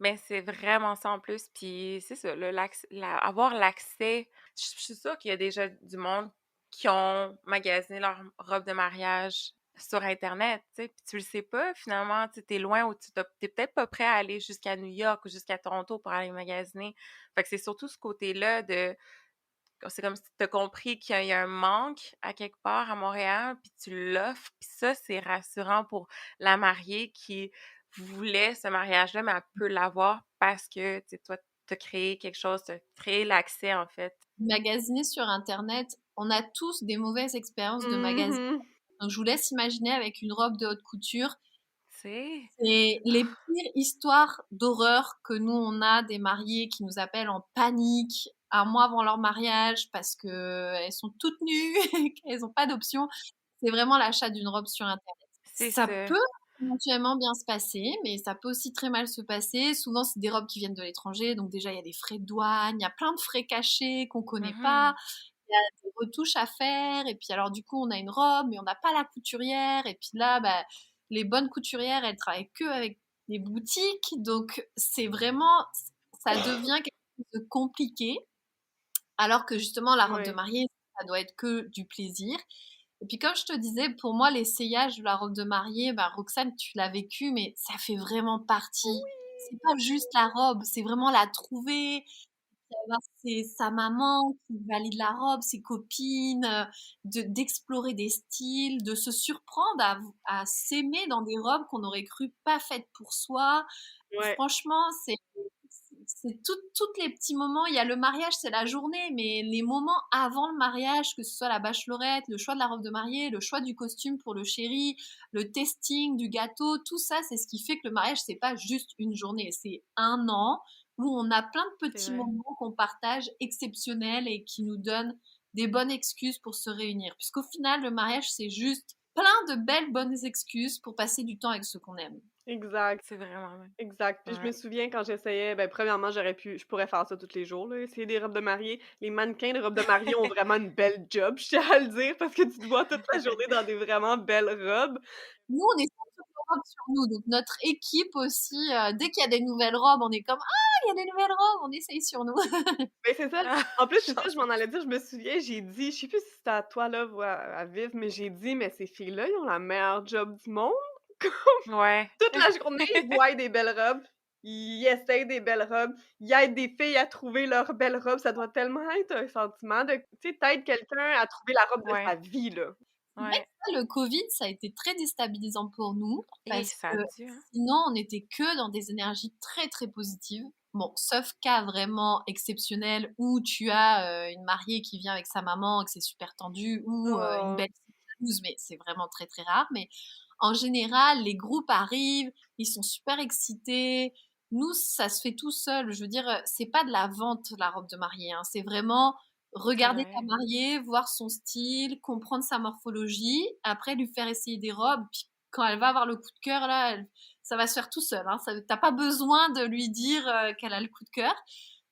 Mais c'est vraiment ça en plus. Puis c'est ça, avoir l'accès. Je suis sûre qu'il y a déjà du monde qui ont magasiné leur robe de mariage sur Internet, tu sais, puis tu le sais pas finalement, tu es loin ou t'es peut-être pas prêt à aller jusqu'à New York ou jusqu'à Toronto pour aller magasiner. Fait que c'est surtout ce côté-là de c'est comme si tu as compris qu'il y a un manque à quelque part à Montréal, puis tu l'offres, puis ça, c'est rassurant pour la mariée qui voulait ce mariage-là, mais elle peut l'avoir parce que, tu sais, toi, t'as créé quelque chose, t'as créé l'accès, en fait. Magasiner sur Internet, on a tous des mauvaises expériences de magasin. Mhm. Donc, je vous laisse imaginer avec une robe de haute couture. C'est... C'est les pires histoires d'horreur que nous, on a des mariés qui nous appellent en panique un mois avant leur mariage parce que elles sont toutes nues et qu'elles n'ont pas d'option. C'est vraiment l'achat d'une robe sur Internet. C'est Ça ça. peut éventuellement bien se passer, mais ça peut aussi très mal se passer. Souvent, c'est des robes qui viennent de l'étranger, donc déjà, il y a des frais de douane, il y a plein de frais cachés qu'on connaît pas, Mhm. il y a des retouches à faire, et puis alors du coup, on a une robe, mais on n'a pas la couturière, et puis là, bah, les bonnes couturières, elles travaillent que avec des boutiques, donc c'est vraiment, ça devient quelque chose de compliqué, alors que justement, la robe de Ouais. mariée, ça doit être que du plaisir. Et puis comme je te disais, pour moi, l'essayage de la robe de mariée, bah, Roxane, tu l'as vécu, mais ça fait vraiment partie. C'est pas juste la robe, c'est vraiment la trouver, avoir sa maman qui valide la robe, ses copines, d'explorer des styles, de se surprendre à s'aimer dans des robes qu'on aurait cru pas faites pour soi. Ouais. Franchement, c'est toutes les petits moments. Il y a le mariage, c'est la journée, mais les moments avant le mariage, que ce soit la bachelorette, le choix de la robe de mariée, le choix du costume pour le chéri, le testing du gâteau, tout ça, c'est ce qui fait que le mariage, c'est pas juste une journée, c'est un an où on a plein de C'est petits vrai. moments qu'on partage exceptionnels et qui nous donnent des bonnes excuses pour se réunir. Puisqu'au final, le mariage, c'est juste plein de belles bonnes excuses pour passer du temps avec ceux qu'on aime. Exact. C'est vraiment vrai. Exact. Puis je me Ouais. souviens quand j'essayais, ben premièrement, je pourrais faire ça tous les jours, là, essayer des robes de mariée. Les mannequins de robes de mariée ont vraiment une belle job, je tiens à le dire, parce que tu te vois toute la journée dans des vraiment belles robes. Nous, on est toutes nos robes sur nous. Donc, notre équipe aussi, dès qu'il y a des nouvelles robes, on est comme ah, il y a des nouvelles robes, on essaye sur nous. Ben c'est ça. Ah, En plus, c'est ça, je m'en gentil. allais dire, je me souviens, j'ai dit, je sais plus si c'était à toi, là, ou à Viv, mais j'ai dit, mais ces filles-là, ils ont la meilleure job du monde. Ouais. Toute la journée, ils voient des belles robes, ils essayent des belles robes, ils aident des filles à trouver leurs belles robes. Ça doit tellement être un sentiment de, tu sais, tu quelqu'un à trouver la robe de sa Ouais. vie, là. C'est vrai Ouais. que ça, le Covid, ça a été très déstabilisant pour nous Et parce ça que a dû, hein. sinon, on n'était que dans des énergies très, très positives. Bon, sauf cas vraiment exceptionnel où tu as une mariée qui vient avec sa maman et que c'est super tendu ou une Oh, belle jalouse, mais c'est vraiment très, très rare. Mais en général, les groupes arrivent, ils sont super excités. Nous, ça se fait tout seul. Je veux dire, c'est pas de la vente, la robe de mariée, hein. C'est vraiment C'est regarder ta vrai. mariée, voir son style, comprendre sa morphologie, après lui faire essayer des robes, puis quand elle va avoir le coup de cœur, là, ça va se faire tout seul. Hein. T'as pas besoin de lui dire qu'elle a le coup de cœur.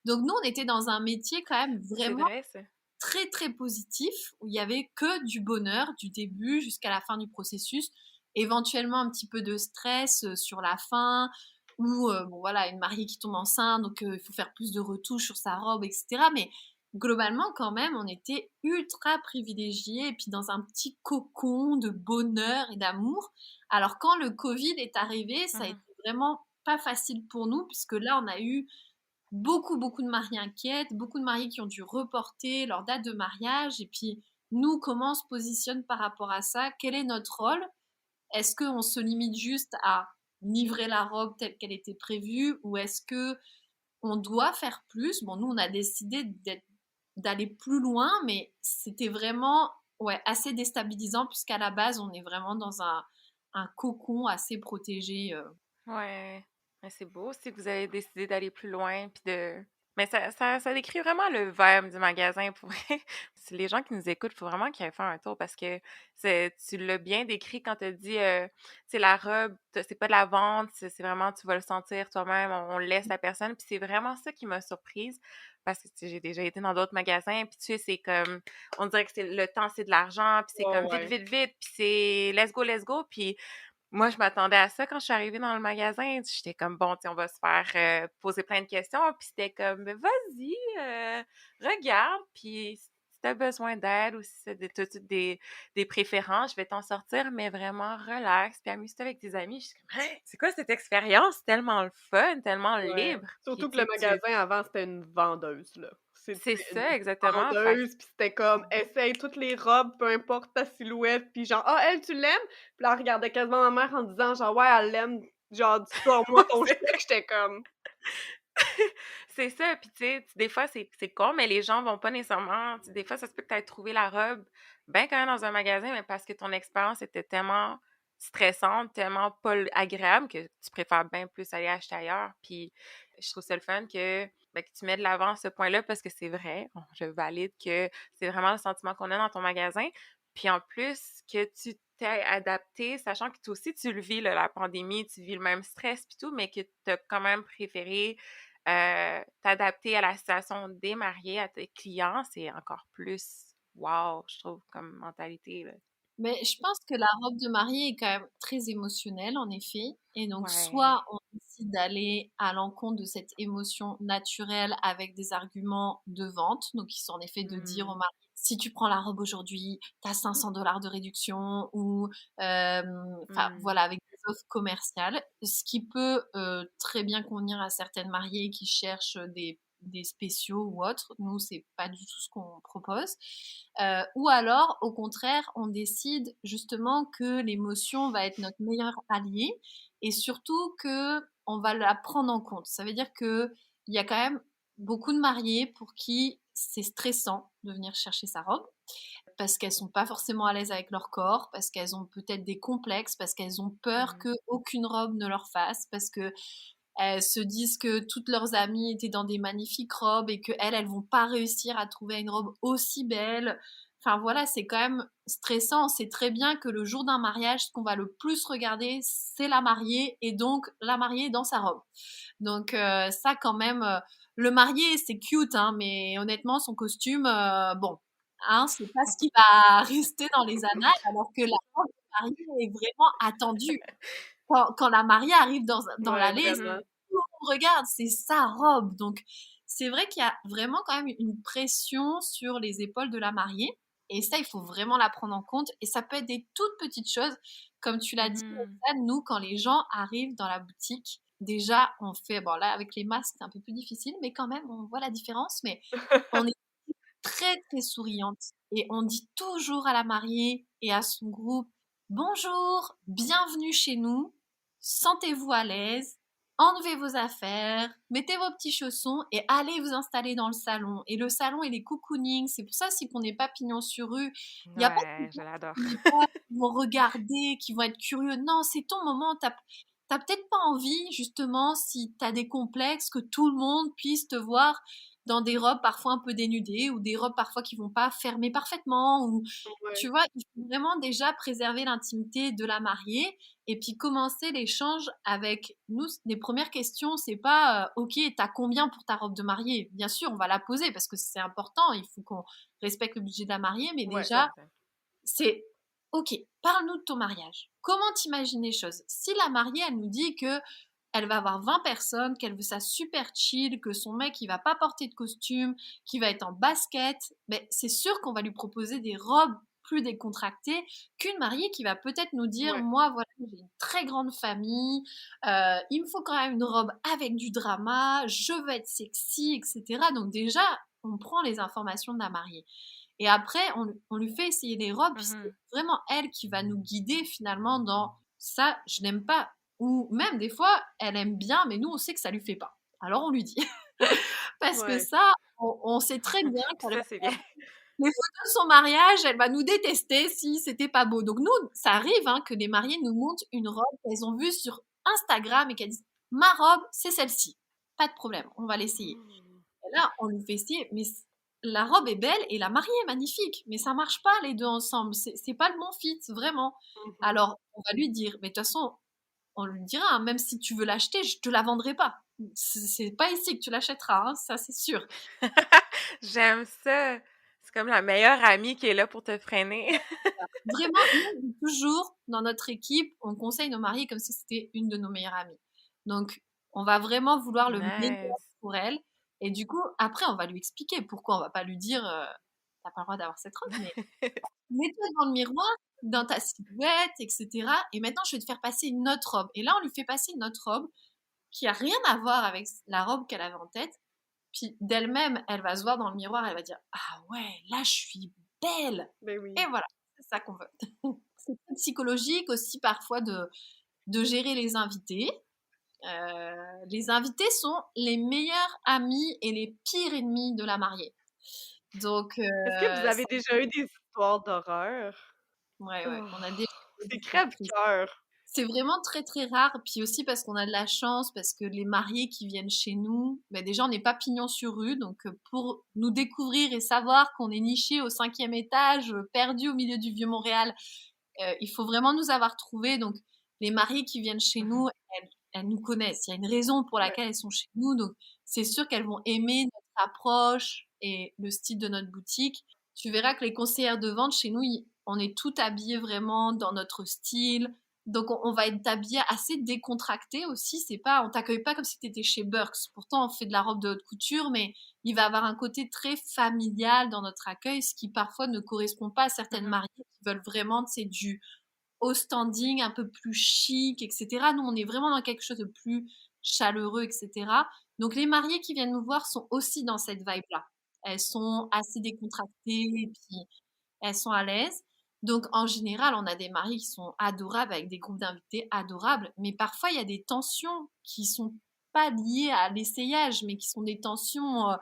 Donc nous, on était dans un métier quand même C'est vraiment vrai, ça. très très positif, où il y avait que du bonheur du début jusqu'à la fin du processus, éventuellement un petit peu de stress sur la fin, ou bon voilà, une mariée qui tombe enceinte, donc il faut faire plus de retouches sur sa robe, etc. Mais globalement, quand même, on était ultra privilégiés, et puis dans un petit cocon de bonheur et d'amour. Alors quand le Covid est arrivé, ça a été Mhm. vraiment pas facile pour nous, puisque là, on a eu beaucoup, beaucoup de mariés inquiètes, beaucoup de mariés qui ont dû reporter leur date de mariage. Et puis, nous, comment on se positionne par rapport à ça? Quel est notre rôle? Est-ce qu'on se limite juste à livrer la robe telle qu'elle était prévue ou est-ce que on doit faire plus? Bon, nous, on a décidé d'aller plus loin, mais c'était vraiment ouais, assez déstabilisant puisqu'à la base, on est vraiment dans un cocon assez protégé. Ouais. Mais c'est beau aussi que vous avez décidé d'aller plus loin puis de mais ça décrit vraiment le vibe du magasin pour vrai. Si les gens qui nous écoutent, il faut vraiment qu'ils aillent faire un tour parce que tu l'as bien décrit quand tu as dit c'est la robe, c'est pas de la vente, c'est vraiment tu vas le sentir toi-même, on laisse la personne puis c'est vraiment ça qui m'a surprise parce que tu sais, j'ai déjà été dans d'autres magasins puis tu sais c'est comme on dirait que c'est le temps c'est de l'argent puis c'est ouais, comme vite ouais. vite vite puis c'est let's go puis moi, je m'attendais à ça quand je suis arrivée dans le magasin. J'étais comme, bon, tu sais, on va se faire poser plein de questions. Puis c'était comme, ben, vas-y, regarde. Puis si t'as besoin d'aide ou si t'as des préférences, je vais t'en sortir, mais vraiment relax. Puis amuse-toi avec tes amis. Je suis comme, hey, c'est quoi cette expérience? Tellement le fun, tellement Ouais. libre. Puis Surtout que tu le sais, magasin avant, c'était une vendeuse, là. c'est C'était une ça exactement. Fait que vendeuse, puis c'était comme: «Essaye toutes les robes, peu importe ta silhouette», puis genre: «Ah, elle, tu l'aimes?» Puis là, elle regardait quasiment ma mère en disant genre: «Ouais, elle l'aime Genre, sors-moi ton C'est chèque, j'étais comme... c'est ça, puis tu sais, des fois, c'est con, mais les gens vont pas nécessairement des fois, ça se peut que tu aies trouvé la robe ben quand même dans un magasin, mais parce que ton expérience était tellement stressante, tellement pas agréable que tu préfères bien plus aller acheter ailleurs. Puis je trouve ça le fun que tu mets de l'avant ce point-là parce que c'est vrai, je valide que c'est vraiment le sentiment qu'on a dans ton magasin. Puis en plus, que tu t'es adapté, sachant que toi aussi, tu le vis, là, la pandémie, tu vis le même stress puis tout, mais que tu as quand même préféré t'adapter à la situation des mariés, à tes clients, c'est encore plus wow, je trouve, comme mentalité, là. Mais je pense que la robe de mariée est quand même très émotionnelle, en effet. Et donc, Ouais. soit on décide d'aller à l'encontre de cette émotion naturelle avec des arguments de vente, donc qui sont en effet de dire au Mmh. mari, si tu prends la robe aujourd'hui, t'as 500 $ de réduction, ou, enfin, Mmh. voilà, avec des offres commerciales, ce qui peut très bien convenir à certaines mariées qui cherchent des spéciaux ou autres. Nous, c'est pas du tout ce qu'on propose. Ou alors, au contraire, on décide justement que l'émotion va être notre meilleur allié et surtout que on va la prendre en compte. Ça veut dire que il y a quand même beaucoup de mariés pour qui c'est stressant de venir chercher sa robe parce qu'elles sont pas forcément à l'aise avec leur corps, parce qu'elles ont peut-être des complexes, parce qu'elles ont peur Mmh. que aucune robe ne leur fasse, parce que elles se disent que toutes leurs amies étaient dans des magnifiques robes et que elles vont pas réussir à trouver une robe aussi belle. Enfin voilà, c'est quand même stressant. On sait très bien que le jour d'un mariage, ce qu'on va le plus regarder, c'est la mariée et donc la mariée dans sa robe. Donc ça quand même, le marié c'est cute, hein, mais honnêtement son costume, bon, hein, c'est pas ce qui va rester dans les annales, alors que la robe de mariée est vraiment attendue. Quand la mariée arrive dans Ouais, l'allée, vraiment. Mmh. tout le monde regarde, c'est sa robe. Donc, c'est vrai qu'il y a vraiment quand même une pression sur les épaules de la mariée. Et ça, il faut vraiment la prendre en compte. Et ça peut être des toutes petites choses. Comme tu l'as dit, Mmh. Roxane, nous, quand les gens arrivent dans la boutique, déjà, on fait, bon là, avec les masques, c'est un peu plus difficile, mais quand même, on voit la différence. Mais on est très, très souriante. Et on dit toujours à la mariée et à son groupe, bonjour, bienvenue chez nous, sentez-vous à l'aise, enlevez vos affaires, mettez vos petits chaussons et allez vous installer dans le salon. Et le salon, il est cocooning, c'est pour ça aussi qu'on n'est pas pignon sur rue. Il n'y a pas de Ouais, je l'adore. qui vont regarder, qui vont être curieux. Non, c'est ton moment. T'as peut-être pas envie, justement, si t'as des complexes, que tout le monde puisse te voir dans des robes parfois un peu dénudées ou des robes parfois qui vont pas fermer parfaitement ou tu Ouais. vois, il faut vraiment déjà préserver l'intimité de la mariée et puis commencer l'échange avec nous. Les premières questions, c'est pas OK, t'as combien pour ta robe de mariée? Bien sûr, on va la poser parce que c'est important, il faut qu'on respecte le budget de la mariée, mais Ouais, déjà certain. c'est OK, parle-nous de ton mariage. Comment t'imagines les choses? Si la mariée, elle nous dit que elle va avoir 20 personnes, qu'elle veut ça super chill, que son mec, il va pas porter de costume, qu'il va être en basket, ben, c'est sûr qu'on va lui proposer des robes plus décontractées qu'une mariée qui va peut-être nous dire, Ouais. moi, voilà, j'ai une très grande famille, il me faut quand même une robe avec du drama, je veux être sexy, etc. Donc déjà, on prend les informations de la mariée. Et après, on lui fait essayer des robes, puis c'est Mmh. vraiment elle qui va nous guider finalement dans ça, je n'aime pas. Ou même des fois, elle aime bien, mais nous, on sait que ça lui fait pas. Alors on lui dit. Parce que Ouais. ça, on sait très bien qu'elle Ça, c'est bien. les photos de son mariage, elle va nous détester si c'était pas beau. Donc nous, ça arrive hein, que les mariés nous montrent une robe qu'elles ont vue sur Instagram et qu'elles disent ma robe, c'est celle-ci. Pas de problème, on va l'essayer. Mmh. Et là, on lui fait essayer, mais la robe est belle et la mariée est magnifique, mais ça marche pas les deux ensemble. C'est pas le bon fit, vraiment. Mmh. Alors, on va lui dire, mais de toute façon, on lui dira, hein, même si tu veux l'acheter, je te la vendrai pas. C'est pas ici que tu l'achèteras, hein, ça c'est sûr. J'aime ça. C'est comme la meilleure amie qui est là pour te freiner. Vraiment, nous, on dit toujours, dans notre équipe, on conseille nos mariés comme si c'était une de nos meilleures amies. Donc, on va vraiment vouloir le meilleur Nice. pour elle. Et du coup, après, on va lui expliquer pourquoi. On va pas lui dire, t'as pas le droit d'avoir cette robe, mais mets-toi devant le miroir, dans ta silhouette, etc. Et maintenant, je vais te faire passer une autre robe. Et là, on lui fait passer une autre robe qui a rien à voir avec la robe qu'elle avait en tête. Puis d'elle-même, elle va se voir dans le miroir, elle va dire, ah ouais, là, je suis belle. Ben Et oui. voilà, c'est ça qu'on veut. C'est très psychologique aussi parfois de de gérer les invités. Les invités sont les meilleurs amis et les pires ennemis de la mariée. Donc, Est-ce que vous avez déjà eu des histoires d'horreur? ouais, Oh, on a déjà c'est des surprises. crève-cœur. C'est vraiment très très rare, puis aussi parce qu'on a de la chance, parce que les mariés qui viennent chez nous, ben déjà on n'est pas pignon sur rue, donc pour nous découvrir et savoir qu'on est niché au 5e étage, perdu au milieu du Vieux-Montréal, il faut vraiment nous avoir trouvés. Donc les mariés qui viennent chez nous, elles nous connaissent, il y a une raison pour Ouais. laquelle elles sont chez nous, donc c'est sûr qu'elles vont aimer notre approche et le style de notre boutique. Tu verras que les conseillères de vente chez nous, on est toutes habillées vraiment dans notre style. Donc on va être habillé assez décontracté aussi. C'est pas, on t'accueille pas comme si tu étais chez Burks. Pourtant on fait de la robe de haute couture, mais il va avoir un côté très familial dans notre accueil, ce qui parfois ne correspond pas à certaines mariées qui veulent vraiment, c'est du haut standing, un peu plus chic, etc. Nous on est vraiment dans quelque chose de plus chaleureux, etc. Donc les mariées qui viennent nous voir sont aussi dans cette vibe-là. Elles sont assez décontractées et puis elles sont à l'aise. Donc, en général, on a des mariés qui sont adorables avec des groupes d'invités adorables, mais parfois il y a des tensions qui sont pas liées à l'essayage, mais qui sont des tensions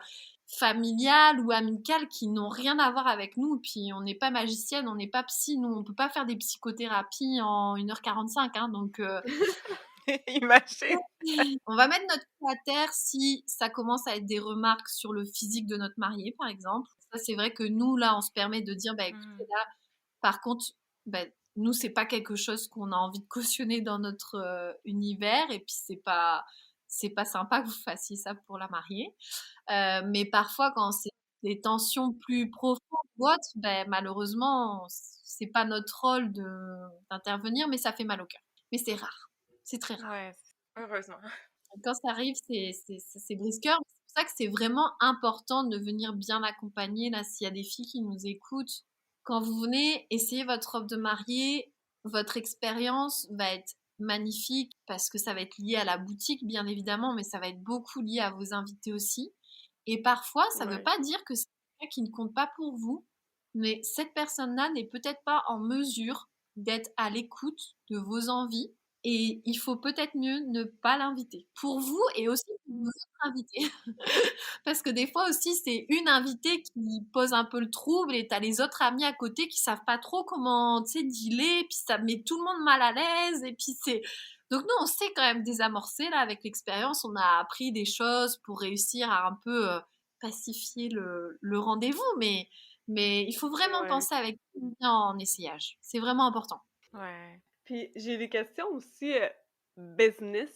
familiales ou amicales qui n'ont rien à voir avec nous. Puis on n'est pas magicienne, on n'est pas psy, nous on peut pas faire des psychothérapies en 1h45, hein, donc Imagine. on va mettre notre pied à terre si ça commence à être des remarques sur le physique de notre marié, par exemple. Ça, c'est vrai que nous, là, on se permet de dire, bah écoutez, là, par contre, bah, nous, c'est pas quelque chose qu'on a envie de cautionner dans notre univers, et puis c'est pas sympa que vous fassiez ça pour la mariée. Mais parfois, quand c'est des tensions plus profondes ou autres, ben, malheureusement, c'est pas notre rôle d'intervenir, mais ça fait mal au cœur. Mais c'est rare, c'est très rare. Ouais, heureusement. Quand ça arrive, c'est brise-cœur. C'est pour ça que c'est vraiment important de venir bien accompagner. Là, s'il y a des filles qui nous écoutent, quand vous venez essayer votre robe de mariée, votre expérience va être magnifique parce que ça va être lié à la boutique, bien évidemment, mais ça va être beaucoup lié à vos invités aussi. Et parfois, ça ne veut Ouais. pas dire que c'est quelqu'un qui ne compte pas pour vous, mais cette personne-là n'est peut-être pas en mesure d'être à l'écoute de vos envies et il faut peut-être mieux ne pas l'inviter. Pour vous et aussi pour vos autres invités. Parce que des fois aussi, c'est une invitée qui pose un peu le trouble et t'as les autres amis à côté qui savent pas trop comment, tu sais, dealer, puis ça met tout le monde mal à l'aise et puis c'est... Donc nous, on sait quand même désamorcer, là, avec l'expérience, on a appris des choses pour réussir à un peu pacifier le rendez-vous, mais il faut vraiment Ouais. penser avec en essayage. C'est vraiment important. Ouais. Puis j'ai des questions aussi business,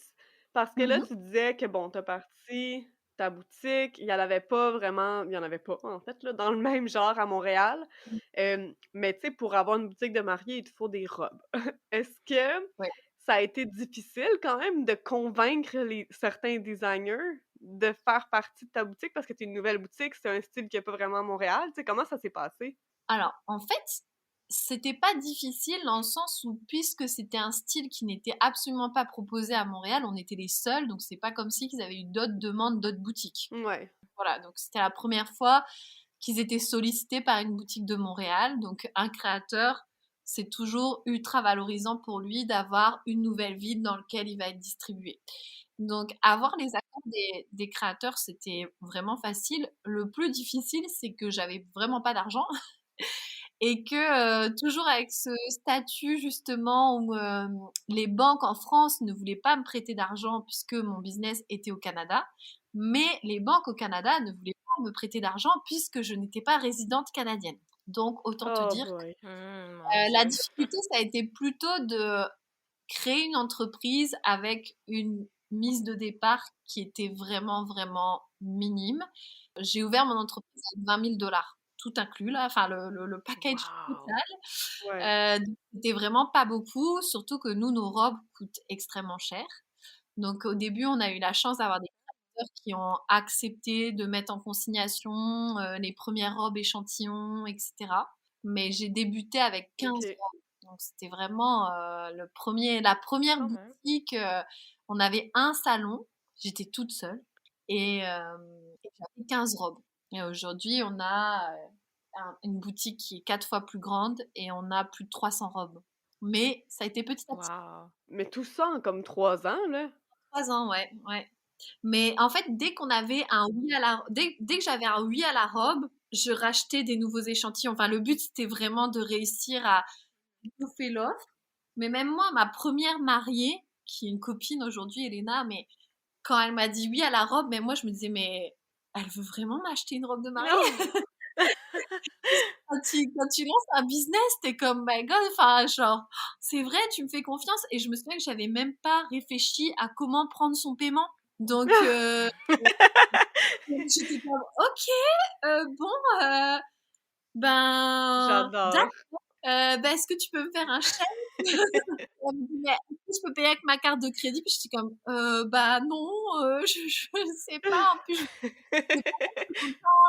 parce que là, Mhm. tu disais que bon, t'as parti ta boutique, il y en avait pas vraiment, il y en avait pas en fait, là, dans le même genre à Montréal. Mais tu sais, pour avoir une boutique de mariée, il te faut des robes. Est-ce que Ouais. ça a été difficile quand même de convaincre certains designers de faire partie de ta boutique parce que c'est une nouvelle boutique, c'est un style qu'il n'y a pas vraiment à Montréal? Tu sais, comment ça s'est passé? Alors, en fait, c'était pas difficile dans le sens où, puisque c'était un style qui n'était absolument pas proposé à Montréal, on était les seuls, donc c'est pas comme si qu'ils avaient eu d'autres demandes, d'autres boutiques. Ouais. Voilà, donc c'était la première fois qu'ils étaient sollicités par une boutique de Montréal. Donc un créateur, c'est toujours ultra valorisant pour lui d'avoir une nouvelle ville dans laquelle il va être distribué. Donc avoir les accords des créateurs, c'était vraiment facile. Le plus difficile, c'est que j'avais vraiment pas d'argent et que toujours avec ce statut justement où les banques en France ne voulaient pas me prêter d'argent puisque mon business était au Canada, mais les banques au Canada ne voulaient pas me prêter d'argent puisque je n'étais pas résidente canadienne. Donc autant te Oh dire que boy. Mon la Dieu. difficulté, ça a été plutôt de créer une entreprise avec une mise de départ qui était vraiment, vraiment minime. J'ai ouvert mon entreprise avec 20 000 $, tout inclus, là, enfin le package Wow. total. Ouais. Donc, c'était vraiment pas beaucoup, surtout que nous, nos robes coûtent extrêmement cher. Donc au début, on a eu la chance d'avoir des créateurs qui ont accepté de mettre en consignation les premières robes échantillons, etc. Mais j'ai débuté avec 15 OK. robes. Donc c'était vraiment la première Quand même. boutique. On avait un salon, j'étais toute seule et j'avais 15 robes. Et aujourd'hui, on a une boutique qui est 4 fois plus grande et on a plus de 300 robes. Mais ça a été petit à petit. Wow. Mais tout ça en comme 3 ans, là? 3 ans, ouais, ouais. Mais en fait, dès qu'on avait un oui à la, dès que j'avais un oui à la robe, je rachetais des nouveaux échantillons. Enfin, le but, c'était vraiment de réussir à bouffer l'offre. Mais même moi, ma première mariée, qui est une copine aujourd'hui, Elena, mais quand elle m'a dit oui à la robe, mais moi, je me disais, mais elle veut vraiment m'acheter une robe de mariée? Non! Quand tu lances un business, t'es comme, my God, enfin, genre, c'est vrai, tu me fais confiance. Et je me souviens que j'avais même pas réfléchi à comment prendre son paiement. Donc, j'étais comme, ok, bon, ben, J'adore. est-ce que tu peux me faire un chèque? Elle me dit, mais est-ce que je peux payer avec ma carte de crédit? Puis j'étais comme, bah non, je sais pas. En plus, je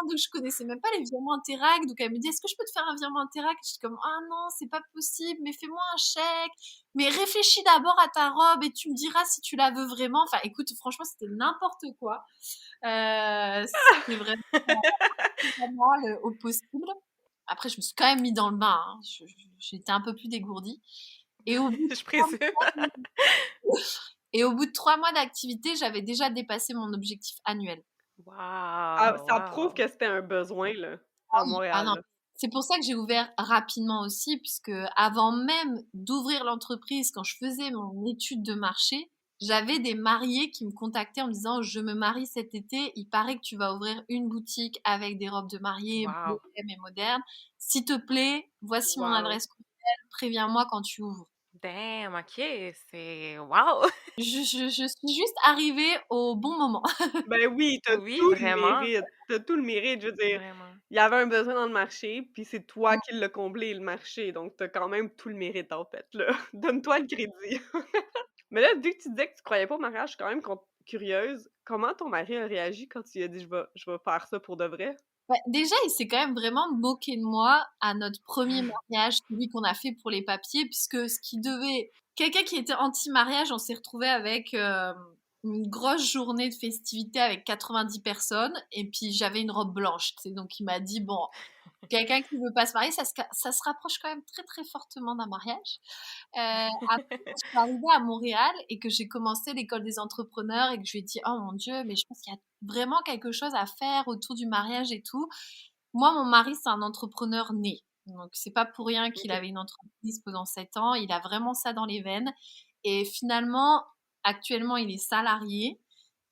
donc je connaissais même pas les virements Interac. Donc elle me dit, est-ce que je peux te faire un virement Interac? J'étais comme, ah non, c'est pas possible, mais fais-moi un chèque. Mais réfléchis d'abord à ta robe et tu me diras si tu la veux vraiment. Enfin, écoute, franchement, c'était n'importe quoi. C'était vraiment pas mal au possible. Après, je me suis quand même mis dans le bain, hein. J'étais un peu plus dégourdie. Et au bout de Je 3 présume. mois, et au bout de 3 mois d'activité, j'avais déjà dépassé mon objectif annuel. Ah, Wow, ça prouve wow. que c'était un besoin, là, Ah à oui, ah Montréal, non. là. C'est pour ça que j'ai ouvert rapidement aussi, puisque avant même d'ouvrir l'entreprise, quand je faisais mon étude de marché, j'avais des mariés qui me contactaient en me disant, je me marie cet été, il paraît que tu vas ouvrir une boutique avec des robes de mariée Wow. bohème et modernes. S'il te plaît, voici mon Wow. adresse courriel, préviens-moi quand tu ouvres. Damn, OK, c'est wow! Je suis juste arrivée au bon moment. Ben oui, t'as Oui, tout le vraiment, mérite, tu tout le mérite, je veux dire, vraiment. il y avait un besoin dans le marché, puis c'est toi qui l'as comblé, le marché, donc t'as quand même tout le mérite, en fait, là. Donne-toi le crédit. Mais là, vu que tu disais que tu croyais pas au mariage, je suis quand même curieuse, comment ton mari a réagi quand tu lui as dit: «Je vais faire ça pour de vrai»? Bah, déjà, il s'est quand même vraiment moqué de moi à notre premier mariage, celui qu'on a fait pour les papiers, puisque ce qui devait... Quelqu'un qui était anti-mariage, on s'est retrouvé avec une grosse journée de festivité avec 90 personnes, et puis j'avais une robe blanche, tu sais, donc il m'a dit, bon, quelqu'un qui veut pas se marier, ça se rapproche quand même très très fortement d'un mariage. Après, quand je suis arrivée à Montréal et que j'ai commencé l'école des entrepreneurs et que je lui ai dit, oh mon Dieu, mais je pense qu'il y a vraiment quelque chose à faire autour du mariage et tout. Moi, mon mari, c'est un entrepreneur né. Donc, c'est pas pour rien qu'il OK. avait une entreprise pendant 7 ans. Il a vraiment ça dans les veines. Et finalement, actuellement, il est salarié.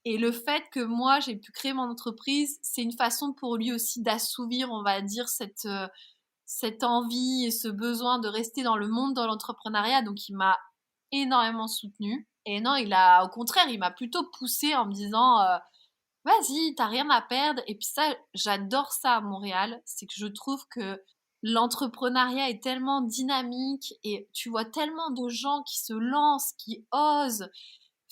Et le fait que moi, j'ai pu créer mon entreprise, c'est une façon pour lui aussi d'assouvir, on va dire, cette envie et ce besoin de rester dans le monde de l'entrepreneuriat. Donc, il m'a énormément soutenue. Et non, au contraire, il m'a plutôt poussée en me disant, vas-y, t'as rien à perdre. Et puis ça, j'adore ça à Montréal. C'est que je trouve que l'entrepreneuriat est tellement dynamique et tu vois tellement de gens qui se lancent, qui osent.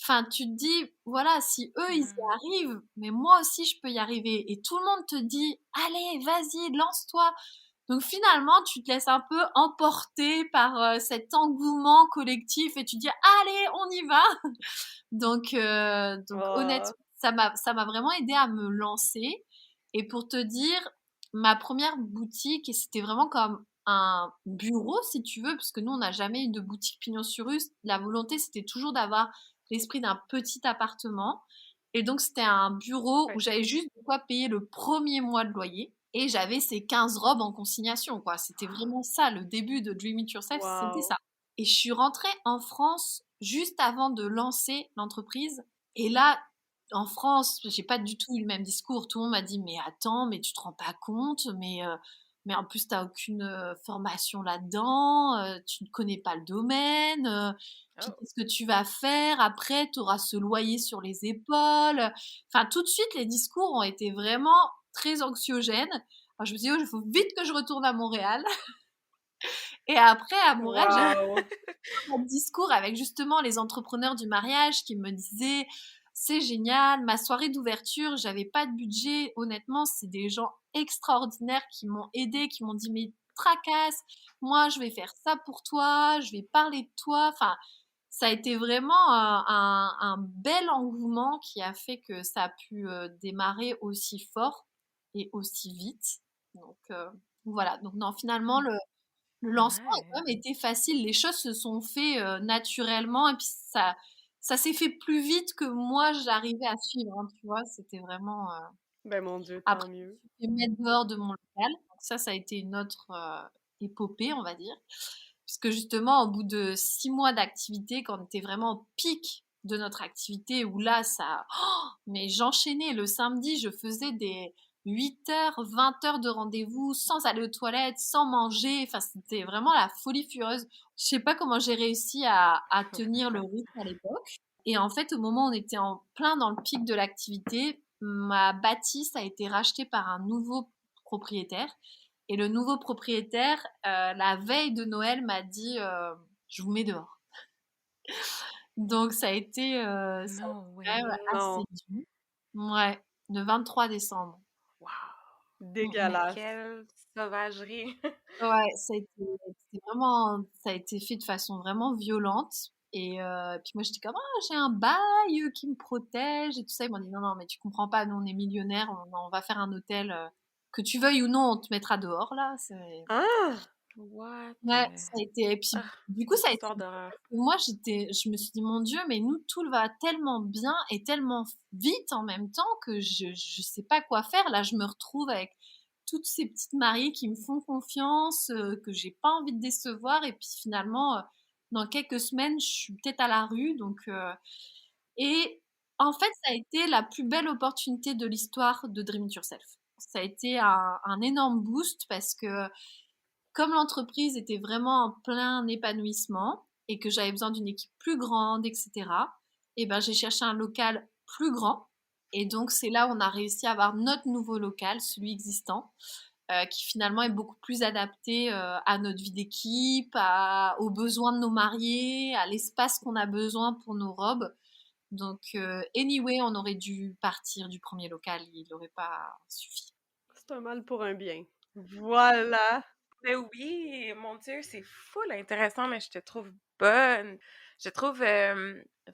Enfin, tu te dis, voilà, si eux, ils y Mhm. arrivent, mais moi aussi, je peux y arriver. Et tout le monde te dit, allez, vas-y, lance-toi. Donc finalement, tu te laisses un peu emporter par cet engouement collectif et tu dis, allez, on y va. Donc Ah! honnêtement, ça m'a vraiment aidé à me lancer. Et pour te dire, ma première boutique, et c'était vraiment comme un bureau, si tu veux, parce que nous, on n'a jamais eu de boutique pignon sur rue. La volonté, c'était toujours d'avoir l'esprit d'un petit appartement. Et donc, c'était un bureau où Ouais. j'avais juste de quoi payer le premier mois de loyer. Et j'avais ces 15 robes en consignation, quoi. C'était vraiment ça, le début de Dream It Yourself, c'était Wow! ça. Et je suis rentrée en France juste avant de lancer l'entreprise. Et là, en France, j'ai pas du tout eu le même discours. Tout le monde m'a dit, mais attends, mais tu te rends pas compte, mais en plus, t'as aucune formation là-dedans, tu ne connais pas le domaine, puis Oh. qu'est-ce que tu vas faire après, tu auras ce loyer sur les épaules. Enfin, tout de suite, les discours ont été vraiment très anxiogènes. Alors, je me suis dit, oh, il faut vite que je retourne à Montréal. Et après, à Montréal, j'avais Wow! un discours avec justement les entrepreneurs du mariage qui me disaient, c'est génial, ma soirée d'ouverture, j'avais pas de budget. Honnêtement, c'est des gens extraordinaires qui m'ont aidé, qui m'ont dit, mais tracasse, moi, je vais faire ça pour toi, je vais parler de toi. Enfin, ça a été vraiment un bel engouement qui a fait que ça a pu démarrer aussi fort et aussi vite. Donc, voilà. Donc, non, finalement, Le lancement a Ouais. quand même été facile. Les choses se sont fait naturellement et puis ça s'est fait plus vite que moi j'arrivais à suivre, hein, tu vois. C'était vraiment. Ben, mon Dieu, tant Après, mieux. je me suis fait mettre dehors de mon local. Donc ça a été une autre épopée, on va dire. Puisque justement, au bout de 6 mois d'activité, quand on était vraiment au pic de notre activité, où là, ça, mais j'enchaînais le samedi, je faisais des 8 heures, 20 heures de rendez-vous sans aller aux toilettes, sans manger. Enfin, c'était vraiment la folie furieuse. Je sais pas comment j'ai réussi à tenir le rythme à l'époque. Et en fait, au moment où on était en plein dans le pic de l'activité, ma bâtisse a été rachetée par un nouveau propriétaire. Et le nouveau propriétaire, la veille de Noël, m'a dit je vous mets dehors. Donc ça a No été quand même way! assez Non, dur. Ouais, le 23 décembre. Wow! Mais dégueulasse. quelle sauvagerie! Ouais, c'était vraiment, ça a été fait de façon vraiment violente. Et puis moi j'étais comme ah j'ai un bail qui me protège et tout ça. Ils m'ont dit non non mais tu comprends pas, nous on est millionnaires, on va faire un hôtel que tu veuilles ou non on te mettra dehors là. Ah! What? Ouais, ça a été. Et puis Ah, du coup des ça a été. histoires d'horreur. Moi je me suis dit mon Dieu mais nous tout va tellement bien et tellement vite en même temps que je sais pas quoi faire. Là je me retrouve avec toutes ces petites mariées qui me font confiance, que j'ai pas envie de décevoir, et puis finalement, dans quelques semaines, je suis peut-être à la rue, et en fait, ça a été la plus belle opportunité de l'histoire de Dream It Yourself. Ça a été un énorme boost parce que comme l'entreprise était vraiment en plein épanouissement et que j'avais besoin d'une équipe plus grande, etc., et ben j'ai cherché un local plus grand. Et donc c'est là où on a réussi à avoir notre nouveau local, celui existant, qui finalement est beaucoup plus adapté à notre vie d'équipe, aux besoins de nos mariés, à l'espace qu'on a besoin pour nos robes. Donc, anyway, on aurait dû partir du premier local, il n'aurait pas suffi. C'est un mal pour un bien. Voilà. Mais oui, mon Dieu, c'est full intéressant, mais je te trouve bonne. Je te trouve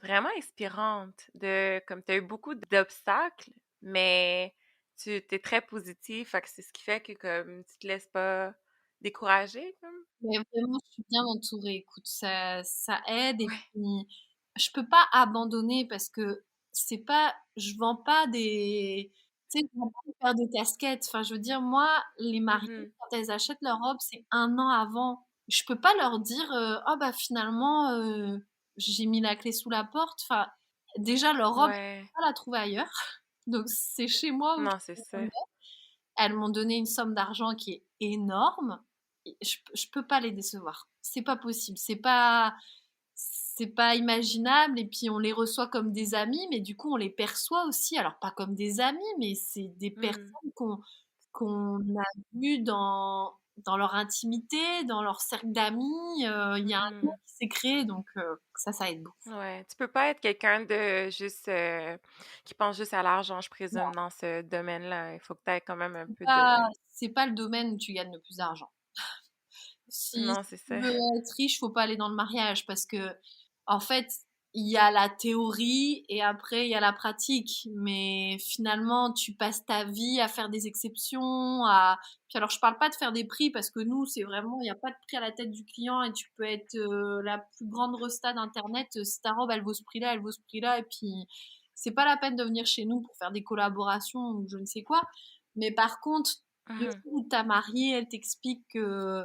vraiment inspirante de comme tu as eu beaucoup d'obstacles, mais tu t'es très positive, fait que c'est ce qui fait que comme tu te laisses pas décourager comme. Mais vraiment, je suis bien entourée. Écoute, ça aide. Et Ouais. puis, je peux pas abandonner parce que c'est pas, je vends pas des, tu sais, je vends pas des paires de casquettes. Enfin, je veux dire, moi, les mariées, Mhm. quand elles achètent leur robe, c'est un an avant. Je peux pas leur dire, oh bah finalement, j'ai mis la clé sous la porte. Enfin, déjà, leur robe, je Ouais. peux pas la trouver ailleurs. Donc, c'est chez moi où je Non, c'est ça. elles m'ont donné une somme d'argent qui est énorme. Je peux pas les décevoir. C'est pas possible. C'est pas imaginable. Et puis on les reçoit comme des amis, mais du coup on les perçoit aussi. Alors pas comme des amis, mais c'est des Hmm. personnes qu'on a vues dans leur intimité, dans leur cercle d'amis. Il y a un lien Mhm. qui s'est créé, donc ça aide beaucoup. Ouais. Tu peux pas être quelqu'un de juste qui pense juste à l'argent, je présume, dans ce domaine-là. Il faut que tu aies quand même un peu de. C'est pas le domaine où tu gagnes le plus d'argent. Si Non, c'est tu ça. veux être riche, faut pas aller dans le mariage parce que, en fait, il y a la théorie et après il y a la pratique. Mais finalement, tu passes ta vie à faire des exceptions, Puis alors, je parle pas de faire des prix parce que nous, c'est vraiment, il n'y a pas de prix à la tête du client et tu peux être la plus grande resta d'Internet. Si ta robe, elle vaut ce prix-là, elle vaut ce prix-là. Et puis, c'est pas la peine de venir chez nous pour faire des collaborations ou je ne sais quoi. Mais par contre, le Mhm. jour où ta mariée, elle t'explique que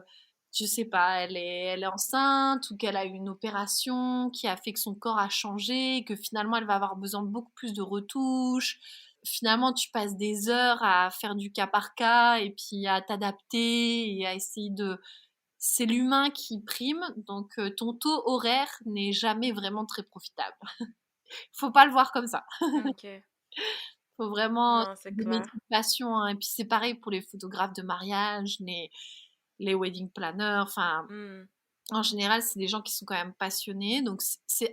je sais pas, elle est enceinte ou qu'elle a eu une opération qui a fait que son corps a changé, que finalement elle va avoir besoin de beaucoup plus de retouches. Finalement, tu passes des heures à faire du cas par cas et puis à t'adapter et à essayer de. C'est l'humain qui prime, donc ton taux horaire n'est jamais vraiment très profitable. Faut pas le voir comme ça. OK. Faut vraiment Non, c'est des clair. métiers de passion, hein. Et puis c'est pareil pour les photographes de mariage, les wedding planners, enfin Hmm. en général, c'est des gens qui sont quand même passionnés. Donc,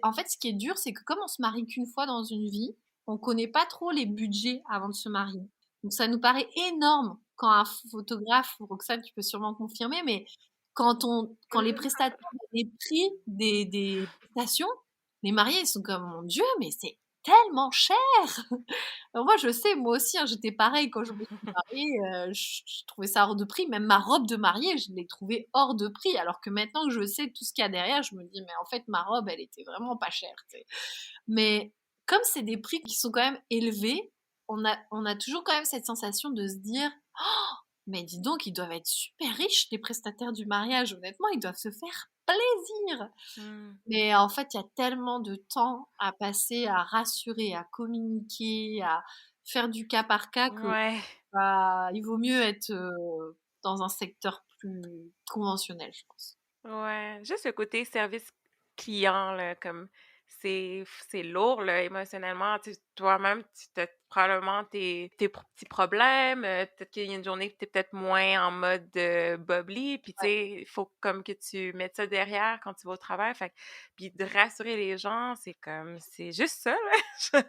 en fait, ce qui est dur, c'est que comme on se marie qu'une fois dans une vie, on connaît pas trop les budgets avant de se marier. Donc, ça nous paraît énorme quand un photographe, Roxane, tu peux sûrement confirmer, mais quand les prestataires ont les prix des prestations, les mariés, ils sont comme, mon Dieu, mais c'est tellement cher. Alors moi, je sais, moi aussi, hein, j'étais pareil quand je me suis mariée, je trouvais ça hors de prix. Même ma robe de mariée, je l'ai trouvée hors de prix. Alors que maintenant que je sais tout ce qu'il y a derrière, je me dis, mais en fait, ma robe, elle était vraiment pas chère, tu sais. Mais comme c'est des prix qui sont quand même élevés, on a toujours quand même cette sensation de se dire, mais dis donc, ils doivent être super riches, les prestataires du mariage. Honnêtement, ils doivent se faire plaisir. Mmh. Mais en fait, il y a tellement de temps à passer à rassurer, à communiquer, à faire du cas par cas que Ouais. bah, il vaut mieux être dans un secteur plus conventionnel, je pense. Ouais, juste le côté service client, là, comme c'est lourd, là, émotionnellement. Tu sais, toi-même, tu as probablement tes petits problèmes. Peut-être qu'il y a une journée que tu es peut-être moins en mode bubbly. Puis, tu Ouais. sais, il faut comme que tu mettes ça derrière quand tu vas au travail. Fait puis de rassurer les gens, c'est comme, c'est juste ça, là.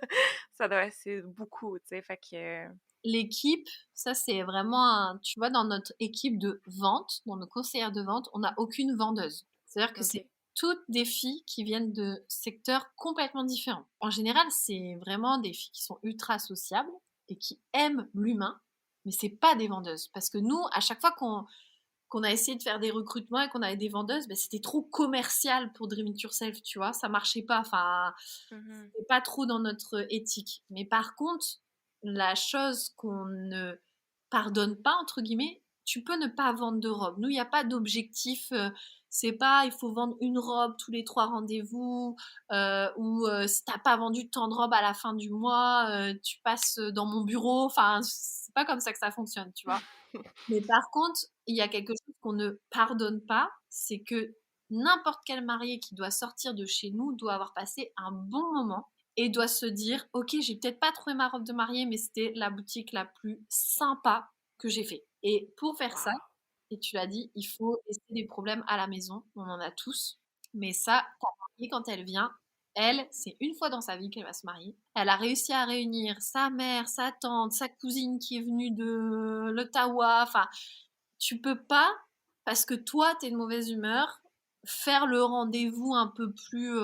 Ça doit, c'est beaucoup, tu sais. Fait que, L'équipe, ça c'est vraiment tu vois, dans notre équipe de vente, dans nos conseillères de vente, on n'a aucune vendeuse. C'est-à-dire que c'est OK. toutes des filles qui viennent de secteurs complètement différents. En général, c'est vraiment des filles qui sont ultra sociables et qui aiment l'humain, mais c'est pas des vendeuses. Parce que nous, à chaque fois qu'on a essayé de faire des recrutements et qu'on avait des vendeuses, ben, c'était trop commercial pour Dream It Yourself, tu vois, ça marchait pas. Enfin, Mhm. c'est pas trop dans notre éthique. Mais par contre, la chose qu'on ne pardonne pas, entre guillemets, tu peux ne pas vendre de robe. Nous, il n'y a pas d'objectif. C'est pas il faut vendre une robe tous les 3 rendez-vous ou si t'as pas vendu tant de robes à la fin du mois, tu passes dans mon bureau. Enfin, c'est pas comme ça que ça fonctionne, tu vois. Mais par contre, il y a quelque chose qu'on ne pardonne pas, c'est que n'importe quel marié qui doit sortir de chez nous doit avoir passé un bon moment et doit se dire, ok, j'ai peut-être pas trouvé ma robe de mariée, mais c'était la boutique la plus sympa que j'ai fait. Et pour faire ça, Wow. et tu l'as dit, il faut laisser des problèmes à la maison, on en a tous. Mais ça, ta mariée, quand elle vient, elle, c'est une fois dans sa vie qu'elle va se marier. Elle a réussi à réunir sa mère, sa tante, sa cousine qui est venue de l'Ottawa. Enfin, tu peux pas, parce que toi, t'es de mauvaise humeur, faire le rendez-vous un peu plus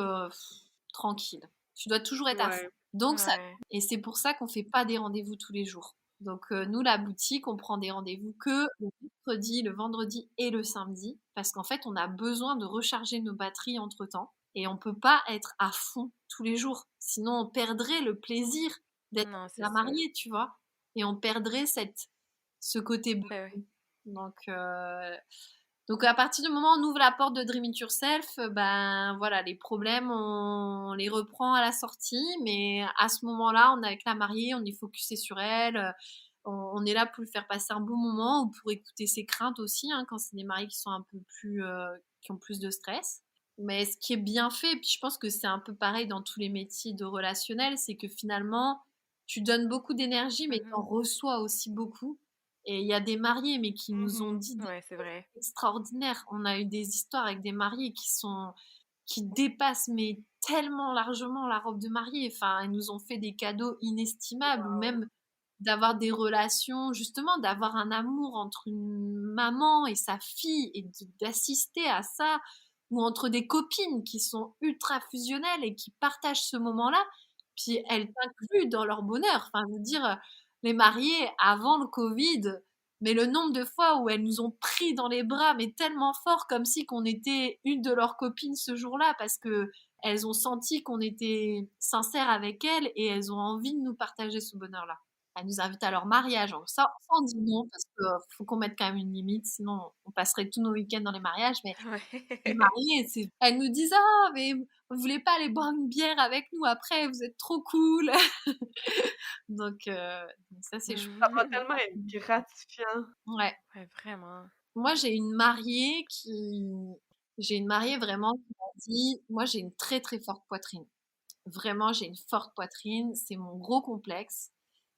tranquille. Tu dois toujours être à fond. Ouais. Donc ça, Ouais. et c'est pour ça qu'on fait pas des rendez-vous tous les jours. Donc nous, la boutique, on prend des rendez-vous que le mercredi, le vendredi et le samedi, parce qu'en fait, on a besoin de recharger nos batteries entre-temps, et on peut pas être à fond tous les jours. Sinon, on perdrait le plaisir d'être Non, c'est la ça. mariée, tu vois, et on perdrait ce côté Ben oui. donc, à partir du moment où on ouvre la porte de Dream It Yourself, ben voilà, les problèmes, on les reprend à la sortie, mais à ce moment-là, on est avec la mariée, on est focusé sur elle, on est là pour lui faire passer un bon moment ou pour écouter ses craintes aussi, hein, quand c'est des mariés qui sont un peu plus, qui ont plus de stress. Mais ce qui est bien fait, et puis je pense que c'est un peu pareil dans tous les métiers de relationnel, c'est que finalement, tu donnes beaucoup d'énergie, mais tu en Mhm. reçois aussi beaucoup. Et il y a des mariés, mais qui nous ont Mhm. dit des Ouais, c'est choses vrai. extraordinaires. On a eu des histoires avec des mariés qui dépassent, mais tellement largement la robe de mariée. Enfin, ils nous ont fait des cadeaux inestimables, ou Wow. même d'avoir des relations, justement, d'avoir un amour entre une maman et sa fille, et d'assister à ça, ou entre des copines qui sont ultra fusionnelles et qui partagent ce moment-là, puis elles t'incluent dans leur bonheur. Enfin, je veux dire, les mariés avant le Covid, mais le nombre de fois où elles nous ont pris dans les bras, mais tellement fort, comme si qu'on était une de leurs copines ce jour-là, parce que elles ont senti qu'on était sincère avec elles et elles ont envie de nous partager ce bonheur-là. Elles nous invitent à leur mariage. Alors ça, on dit non, parce qu'il faut qu'on mette quand même une limite, sinon on passerait tous nos week-ends dans les mariages. Mais les Ouais. mariés, elles nous disent, ah, mais vous voulez pas aller boire une bière avec nous après, vous êtes trop cool. Donc ça, c'est chouette. Ça doit Mhm. tellement être gratifiant. Ouais. Ouais, vraiment. Moi, j'ai une mariée vraiment qui m'a dit, moi, j'ai une très très forte poitrine. Vraiment, j'ai une forte poitrine, c'est mon gros complexe.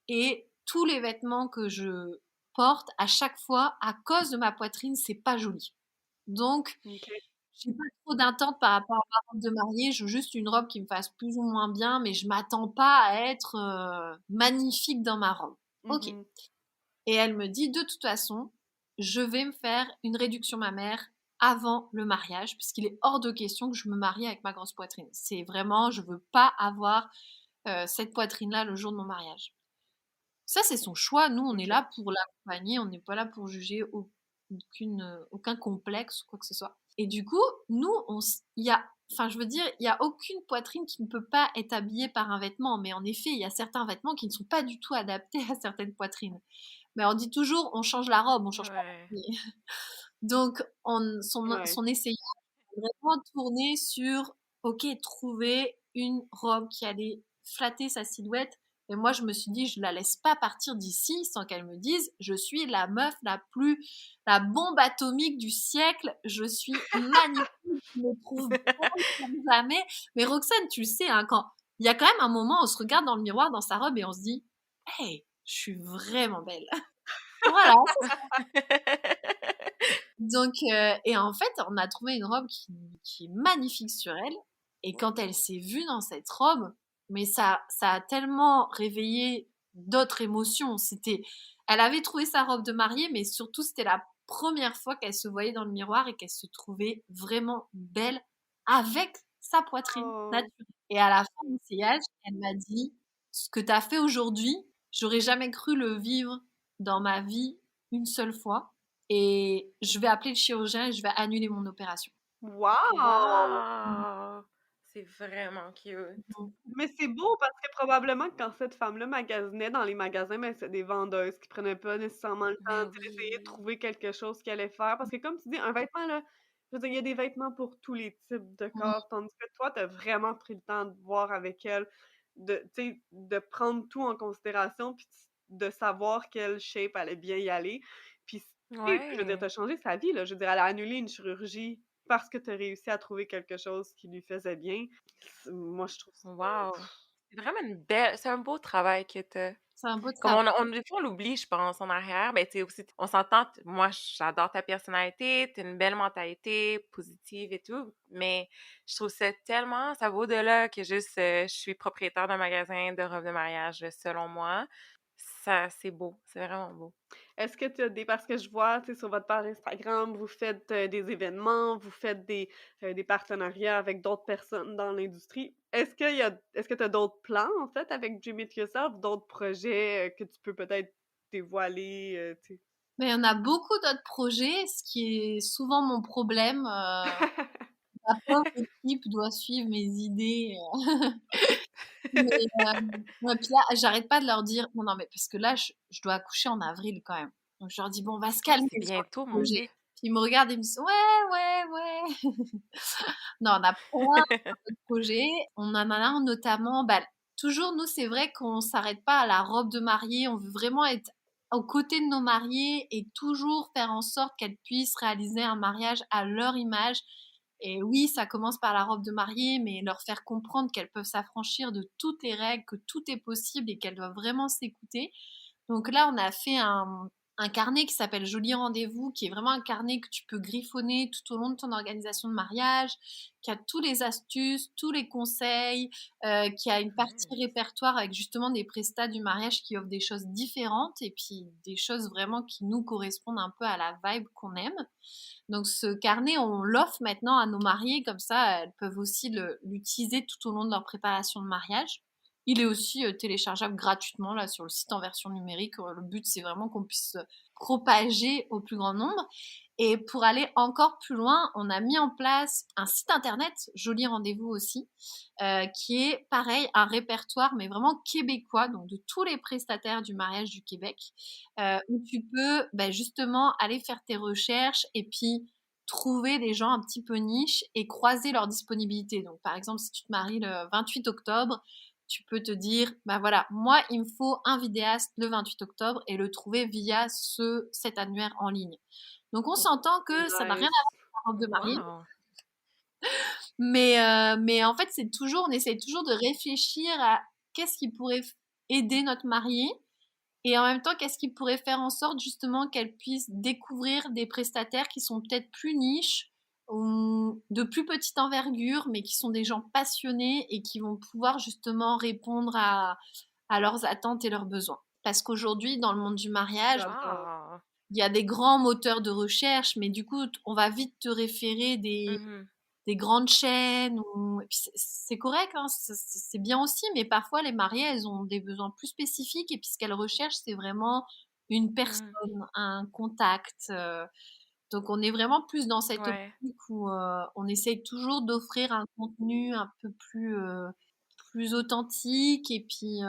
Et tous les vêtements que je porte, à chaque fois, à cause de ma poitrine, c'est pas joli. Donc, OK. j'ai pas trop d'attente par rapport à ma robe de mariée. Je veux juste une robe qui me fasse plus ou moins bien, mais je m'attends pas à être magnifique dans ma robe. Ok. Mhm. Et elle me dit, de toute façon, je vais me faire une réduction mammaire avant le mariage, puisqu'il est hors de question que je me marie avec ma grosse poitrine. C'est vraiment, je veux pas avoir cette poitrine-là le jour de mon mariage. Ça, c'est son choix. Nous, on est OK. là pour l'accompagner. On n'est pas là pour juger aucun complexe ou quoi que ce soit. Et du coup, nous, il y a, enfin, je veux dire, il y a aucune poitrine qui ne peut pas être habillée par un vêtement. Mais en effet, il y a certains vêtements qui ne sont pas du tout adaptés à certaines poitrines. Mais on dit toujours, on change la robe, on change pas Ouais. la poitrine. Donc, Ouais. son essayage est vraiment tourné sur, ok, trouver une robe qui allait flatter sa silhouette. Et moi, je me suis dit, je la laisse pas partir d'ici sans qu'elle me dise, je suis la meuf la bombe atomique du siècle. Je suis magnifique, je me trouve belle comme jamais. Mais Roxane, tu le sais, hein, quand il y a quand même un moment, où on se regarde dans le miroir, dans sa robe, et on se dit, hey, je suis vraiment belle. Voilà. Donc, et en fait, on a trouvé une robe qui est magnifique sur elle. Et quand elle s'est vue dans cette robe, mais ça a tellement réveillé d'autres émotions. Elle avait trouvé sa robe de mariée, mais surtout, c'était la première fois qu'elle se voyait dans le miroir et qu'elle se trouvait vraiment belle avec sa poitrine Oh. naturelle. Et à la fin de l'essayage, elle m'a dit, ce que tu as fait aujourd'hui, j'aurais jamais cru le vivre dans ma vie une seule fois. Et je vais appeler le chirurgien et je vais annuler mon opération. Wow! Wow! C'est vraiment cute. Donc, Mais c'est beau parce que probablement que quand cette femme-là magasinait dans les magasins, ben, c'est des vendeuses qui prenaient pas nécessairement le temps, Ben tu sais, d'essayer de oui. trouver quelque chose qu'elle allait faire. Parce que comme tu dis, un vêtement, là, je veux dire, il y a des vêtements pour tous les types de corps, tandis que toi, t'as vraiment pris le temps de voir avec elle, tu sais, de prendre tout en considération, puis de savoir quelle shape allait bien y aller. Puis, tu sais, je veux dire, Ouais. t'as changé sa vie, là. Je veux dire, elle a annulé une chirurgie parce que t'as réussi à trouver quelque chose qui lui faisait bien. Moi, je trouve ça Wow! C'est vraiment c'est un beau travail que t'as. c'est un beau Comme travail. des fois, on l'oublie, je pense, en arrière. Mais tu sais, aussi, on s'entend, moi, j'adore ta personnalité, t'as une belle mentalité, positive et tout. Mais je trouve ça tellement, ça vaut au-delà que juste, je suis propriétaire d'un magasin de robes de mariage, selon moi. Ça, c'est beau. C'est vraiment beau. Est-ce que tu as parce que je vois, tu sais, sur votre page Instagram, vous faites, des événements, vous faites des partenariats avec d'autres personnes dans l'industrie. Est-ce que tu as d'autres plans, en fait, avec Dream It Yourself, d'autres projets, que tu peux peut-être dévoiler, tu sais? Mais il y en a beaucoup d'autres projets, ce qui est souvent mon problème. La pauvre équipe doit suivre mes idées. Mais, ouais, puis là, j'arrête pas de leur dire, non, non, mais parce que là, je dois accoucher en avril quand même. Donc je leur dis, bon, on va se Ah, calmer c'est sur le bientôt, mon projet. Dieu. Puis ils me regardent et ils me disent, ouais, ouais, ouais. Non, on a plein de projets. On en a un notamment, bah, toujours, nous, c'est vrai qu'on s'arrête pas à la robe de mariée. On veut vraiment être aux côtés de nos mariés et toujours faire en sorte qu'elles puissent réaliser un mariage à leur image. Et oui, ça commence par la robe de mariée, mais leur faire comprendre qu'elles peuvent s'affranchir de toutes les règles, que tout est possible et qu'elles doivent vraiment s'écouter. Donc là, on a fait un carnet qui s'appelle Joli Rendez-vous, qui est vraiment un carnet que tu peux griffonner tout au long de ton organisation de mariage, qui a tous les astuces, tous les conseils, qui a une partie Mhm. répertoire avec justement des prestats du mariage qui offrent des choses différentes et puis des choses vraiment qui nous correspondent un peu à la vibe qu'on aime. Donc ce carnet, on l'offre maintenant à nos mariés, comme ça elles peuvent aussi l'utiliser tout au long de leur préparation de mariage. Il est aussi téléchargeable gratuitement là sur le site en version numérique. Le but c'est vraiment qu'on puisse propager au plus grand nombre. Et pour aller encore plus loin, on a mis en place un site internet, Joli Rendez-vous aussi, qui est pareil, un répertoire mais vraiment québécois, donc de tous les prestataires du mariage du Québec, où tu peux justement aller faire tes recherches et puis trouver des gens un petit peu niches et croiser leur disponibilité. Donc par exemple, si tu te maries le 28 octobre, tu peux te dire, bah voilà, moi, il me faut un vidéaste le 28 octobre et le trouver via cet annuaire en ligne. Donc on s'entend que ça n'a rien à Nice. voir avec la robe de mariée, Wow! mais en fait, on essaye toujours de réfléchir à qu'est-ce qui pourrait aider notre mariée et en même temps, qu'est-ce qui pourrait faire en sorte justement qu'elle puisse découvrir des prestataires qui sont peut-être plus niches ou de plus petite envergure, mais qui sont des gens passionnés et qui vont pouvoir justement répondre à leurs attentes et leurs besoins. Parce qu'aujourd'hui, dans le monde du mariage, J'adore. il y a des grands moteurs de recherche, mais du coup, on va vite te référer Mhm. des grandes chaînes. Et puis c'est correct, hein, c'est bien aussi, mais parfois les mariées, elles ont des besoins plus spécifiques et puis ce qu'elles recherchent, c'est vraiment une personne, un contact. Donc on est vraiment plus dans cette Ouais. optique où on essaye toujours d'offrir un contenu un peu plus authentique et puis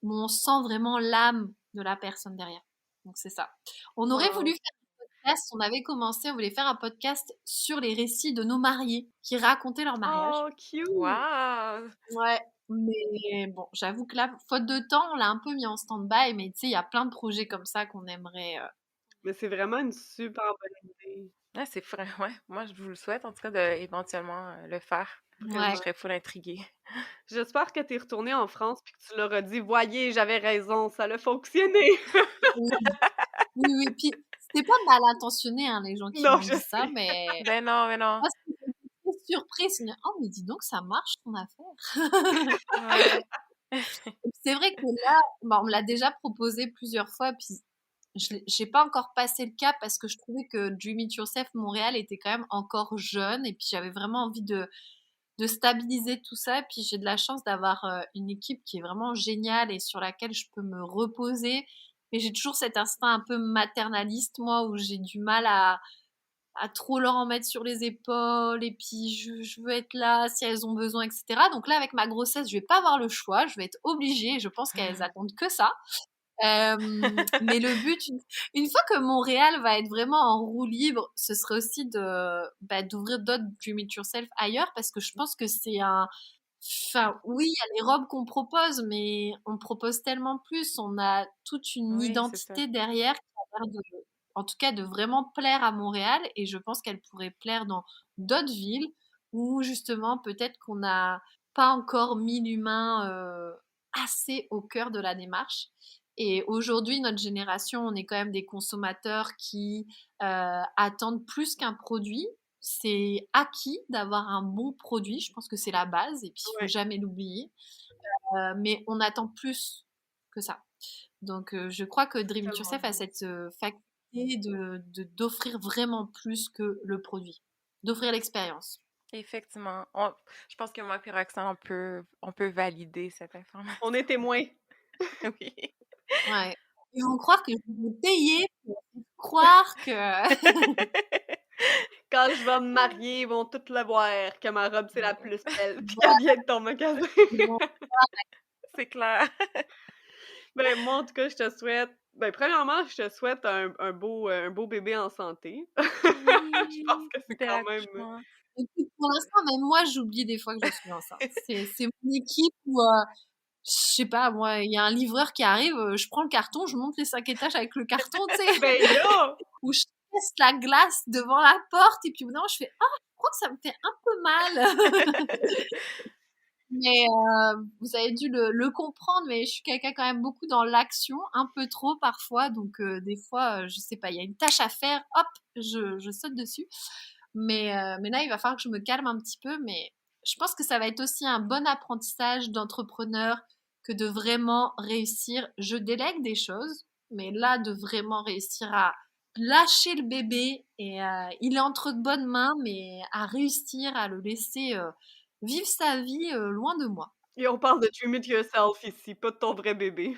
où on sent vraiment l'âme de la personne derrière. Donc c'est ça. On aurait voulu Wow. faire un podcast, on avait commencé, on voulait faire un podcast sur les récits de nos mariés qui racontaient leur mariage. Oh, cute! Wow! Ouais, mais bon, j'avoue que là, faute de temps, on l'a un peu mis en stand-by, mais tu sais, il y a plein de projets comme ça qu'on aimerait. Mais c'est vraiment une super bonne idée. Ouais, c'est vrai, ouais. Moi, je vous le souhaite, en tout cas, de éventuellement le faire. Je Ouais. serais full intriguée. J'espère que t'es retournée en France puis que tu leur as dit: «Voyez, j'avais raison, ça a fonctionné!» Oui, oui, oui. Puis c'était pas mal intentionné, hein, les gens qui Non, m'ont je dit ça, sais. mais Ben non, ben non. moi, c'était une surprise. Je me dis, oh, mais dis donc, ça marche ton affaire. Ouais. Et puis c'est vrai que là, bah, on me l'a déjà proposé plusieurs fois, puis j'ai pas encore passé le cap parce que je trouvais que Dream It Yourself Montréal était quand même encore jeune, et puis j'avais vraiment envie de stabiliser tout ça. Puis j'ai de la chance d'avoir une équipe qui est vraiment géniale et sur laquelle je peux me reposer. Mais j'ai toujours cet instinct un peu maternaliste, moi, où j'ai du mal à trop leur en mettre sur les épaules. Et puis je veux être là si elles ont besoin, etc. Donc là, avec ma grossesse, je vais pas avoir le choix. Je vais être obligée. Je pense qu'elles attendent que ça. Mais le but, une fois que Montréal va être vraiment en roue libre, ce serait aussi d'ouvrir d'autres Dream It Yourself ailleurs, parce que je pense que c'est un... Enfin, oui, il y a les robes qu'on propose, mais on propose tellement plus. On a toute une Oui, c'est ça. identité derrière qui a l'air en tout cas, de vraiment plaire à Montréal. Et je pense qu'elle pourrait plaire dans d'autres villes où justement, peut-être qu'on n'a pas encore mis l'humain assez au cœur de la démarche. Et aujourd'hui, notre génération, on est quand même des consommateurs qui attendent plus qu'un produit. C'est acquis d'avoir un bon produit. Je pense que c'est la base et puis il faut Ouais, jamais l'oublier. Mais on attend plus que ça. Donc, je crois que Dream It tellement Yourself a vrai. cette faculté d'offrir vraiment plus que le produit, d'offrir l'expérience. Effectivement. Je pense que moi et Roxane, on peut valider cette information. On est témoins. Oui. Ouais. Ils vont croire que je vais payer pour croire que... Quand je vais me marier, ils vont toutes le voir, que ma robe, c'est la plus belle, puis Voilà, qu'elle vient de ton magasin. ils vont- C'est clair. Ben, moi, en tout cas, je te souhaite ben, premièrement, je te souhaite un beau bébé en santé. Je pense Oui, que c'est bel quand même accouchement. Écoute, pour l'instant, même moi, j'oublie des fois que je suis enceinte. C'est mon équipe où, je sais pas, moi, il y a un livreur qui arrive, je prends le carton, je monte les 5 étages avec le carton, tu sais, ben là! où je teste la glace devant la porte, et puis au bout d'un moment, je fais, ah, je crois que ça me fait un peu mal. Mais vous avez dû le comprendre, mais je suis quelqu'un quand même beaucoup dans l'action, un peu trop parfois, donc des fois, je sais pas, il y a une tâche à faire, hop, je saute dessus. Mais là, il va falloir que je me calme un petit peu, mais je pense que ça va être aussi un bon apprentissage d'entrepreneur que de vraiment réussir. Je délègue des choses, mais là, de vraiment réussir à lâcher le bébé, et il est entre de bonnes mains, mais à réussir à le laisser vivre sa vie loin de moi. Et on parle de Dream It Yourself ici, pas de ton vrai bébé.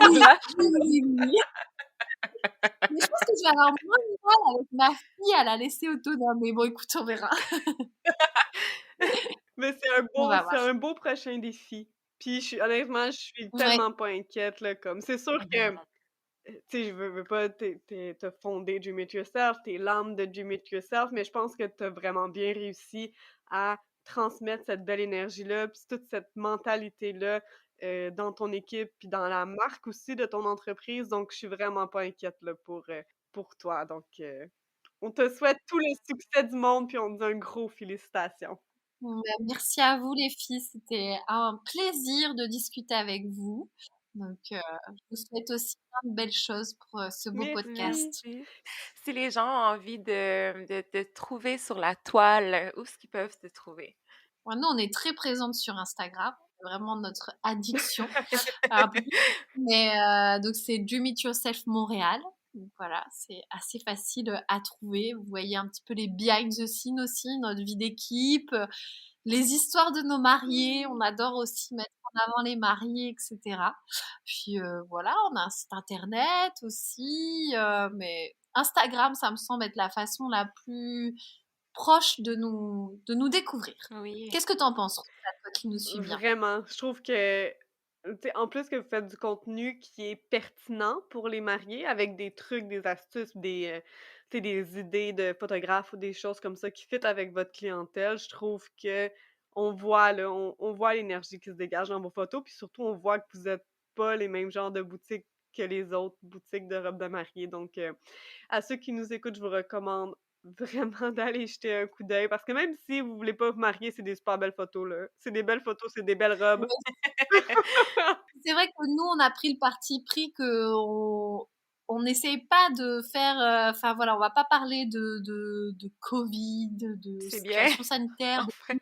Oui, Lâche oui, oui, oui. Mais je pense que je vais avoir moins de mal avec ma fille à la laisser autonome. Mais bon, écoute, on verra. Mais On va c'est voir. un beau prochain défi. Puis honnêtement, je suis Ouais. tellement pas inquiète, là, comme c'est sûr ben que non. tu sais, je veux pas te fondé Dream It Yourself, t'es l'âme de Dream It Yourself, mais je pense que t'as vraiment bien réussi à transmettre cette belle énergie-là, puis toute cette mentalité-là dans ton équipe, puis dans la marque aussi de ton entreprise. Donc, je suis vraiment pas inquiète là, pour toi. Donc, on te souhaite tout le succès du monde, puis on te dit un gros félicitations. Merci à vous les filles, c'était un plaisir de discuter avec vous. Donc, je vous souhaite aussi plein de belles choses pour ce beau Merci. podcast. Merci. Si les gens ont envie de te trouver sur la toile, où est-ce qu'ils peuvent te trouver? Ouais, nous, on est très présente sur Instagram, c'est vraiment notre addiction. Un peu. Mais donc, c'est Dream It Yourself Montréal. Donc voilà, c'est assez facile à trouver. Vous voyez un petit peu les behind the scenes aussi, notre vie d'équipe, les histoires de nos mariés. On adore aussi mettre en avant les mariés, etc. Puis voilà, on a un site internet aussi, mais Instagram, ça me semble être la façon la plus proche de nous découvrir. Oui. Qu'est-ce que t'en penses, toi qui nous suis bien? Vraiment, je trouve que, tu sais, en plus que vous faites du contenu qui est pertinent pour les mariés avec des trucs, des astuces, tu sais, des idées de photographes ou des choses comme ça qui fit avec votre clientèle, je trouve que on voit là, on voit l'énergie qui se dégage dans vos photos, puis surtout on voit que vous êtes pas les mêmes genres de boutiques que les autres boutiques de robes de mariée. Donc, à ceux qui nous écoutent, je vous recommande vraiment d'aller jeter un coup d'œil parce que même si vous voulez pas vous marier, c'est des super belles photos, là. C'est des belles photos, c'est des belles robes. C'est vrai que nous, on a pris le parti pris que on n'essaye pas de faire, enfin voilà, on va pas parler de Covid, de C'est bien. situation sanitaire. Enfin,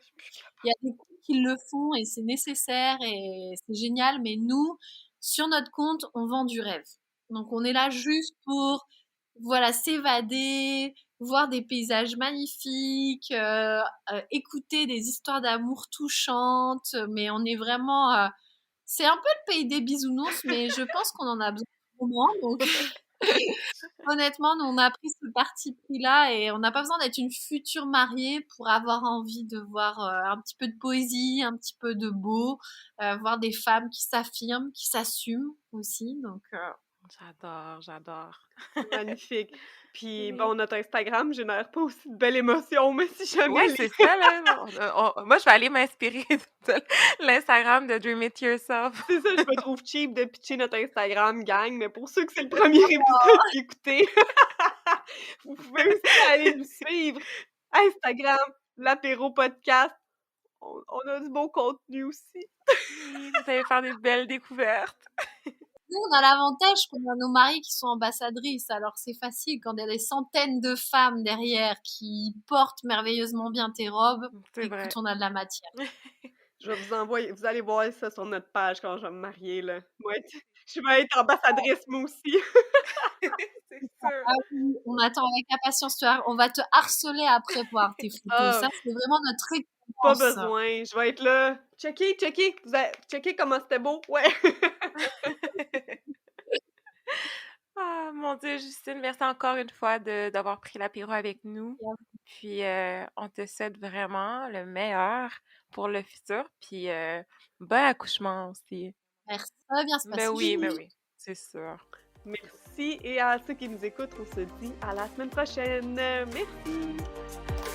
Il y a des groupes qui le font et c'est nécessaire et c'est génial, mais nous, sur notre compte, on vend du rêve. Donc on est là juste pour, voilà, s'évader, voir des paysages magnifiques, écouter des histoires d'amour touchantes, mais on est vraiment, c'est un peu le pays des bisounours, mais je pense qu'on en a besoin au moins, donc honnêtement, nous, on a pris ce parti pris-là et on n'a pas besoin d'être une future mariée pour avoir envie de voir un petit peu de poésie, un petit peu de beau, voir des femmes qui s'affirment, qui s'assument aussi. Donc, j'adore. Magnifique. Puis Oui. bon, notre Instagram génère pas aussi de belles émotions, mais si jamais Ouais, c'est ça, là. Moi, je vais aller m'inspirer de l'Instagram de Dream It Yourself. c'est ça, je me trouve cheap de pitcher notre Instagram, gang, mais pour ceux que c'est le premier épisode d'écouter, vous pouvez aussi aller nous suivre. Instagram, l'apéro podcast. On a du bon contenu aussi. Oui, vous allez faire des belles découvertes. nous, on a l'avantage qu'on a nos maris qui sont ambassadrices. Alors, c'est facile quand il y a des centaines de femmes derrière qui portent merveilleusement bien tes robes. C'est vrai. Écoute, on a de la matière. Je vais vous envoyer, vous allez voir ça sur notre page quand je vais me marier, là. Je vais être ambassadrice, moi aussi. C'est sûr. Ah oui, on attend avec impatience. On va te harceler après pour avoir tes photos. Ah, Ça, c'est vraiment notre pas récompense. besoin. Je vais être là. Checkez. Checkez comment c'était beau. Ouais. Ah, mon Dieu, Justine, merci encore une fois d'avoir pris l'apéro avec nous. Puis, on te souhaite vraiment le meilleur pour le futur. Puis, bon accouchement aussi. Merci. Ça va bien se passer. Ben oui, c'est sûr. Merci. Et à ceux qui nous écoutent, on se dit à la semaine prochaine. Merci.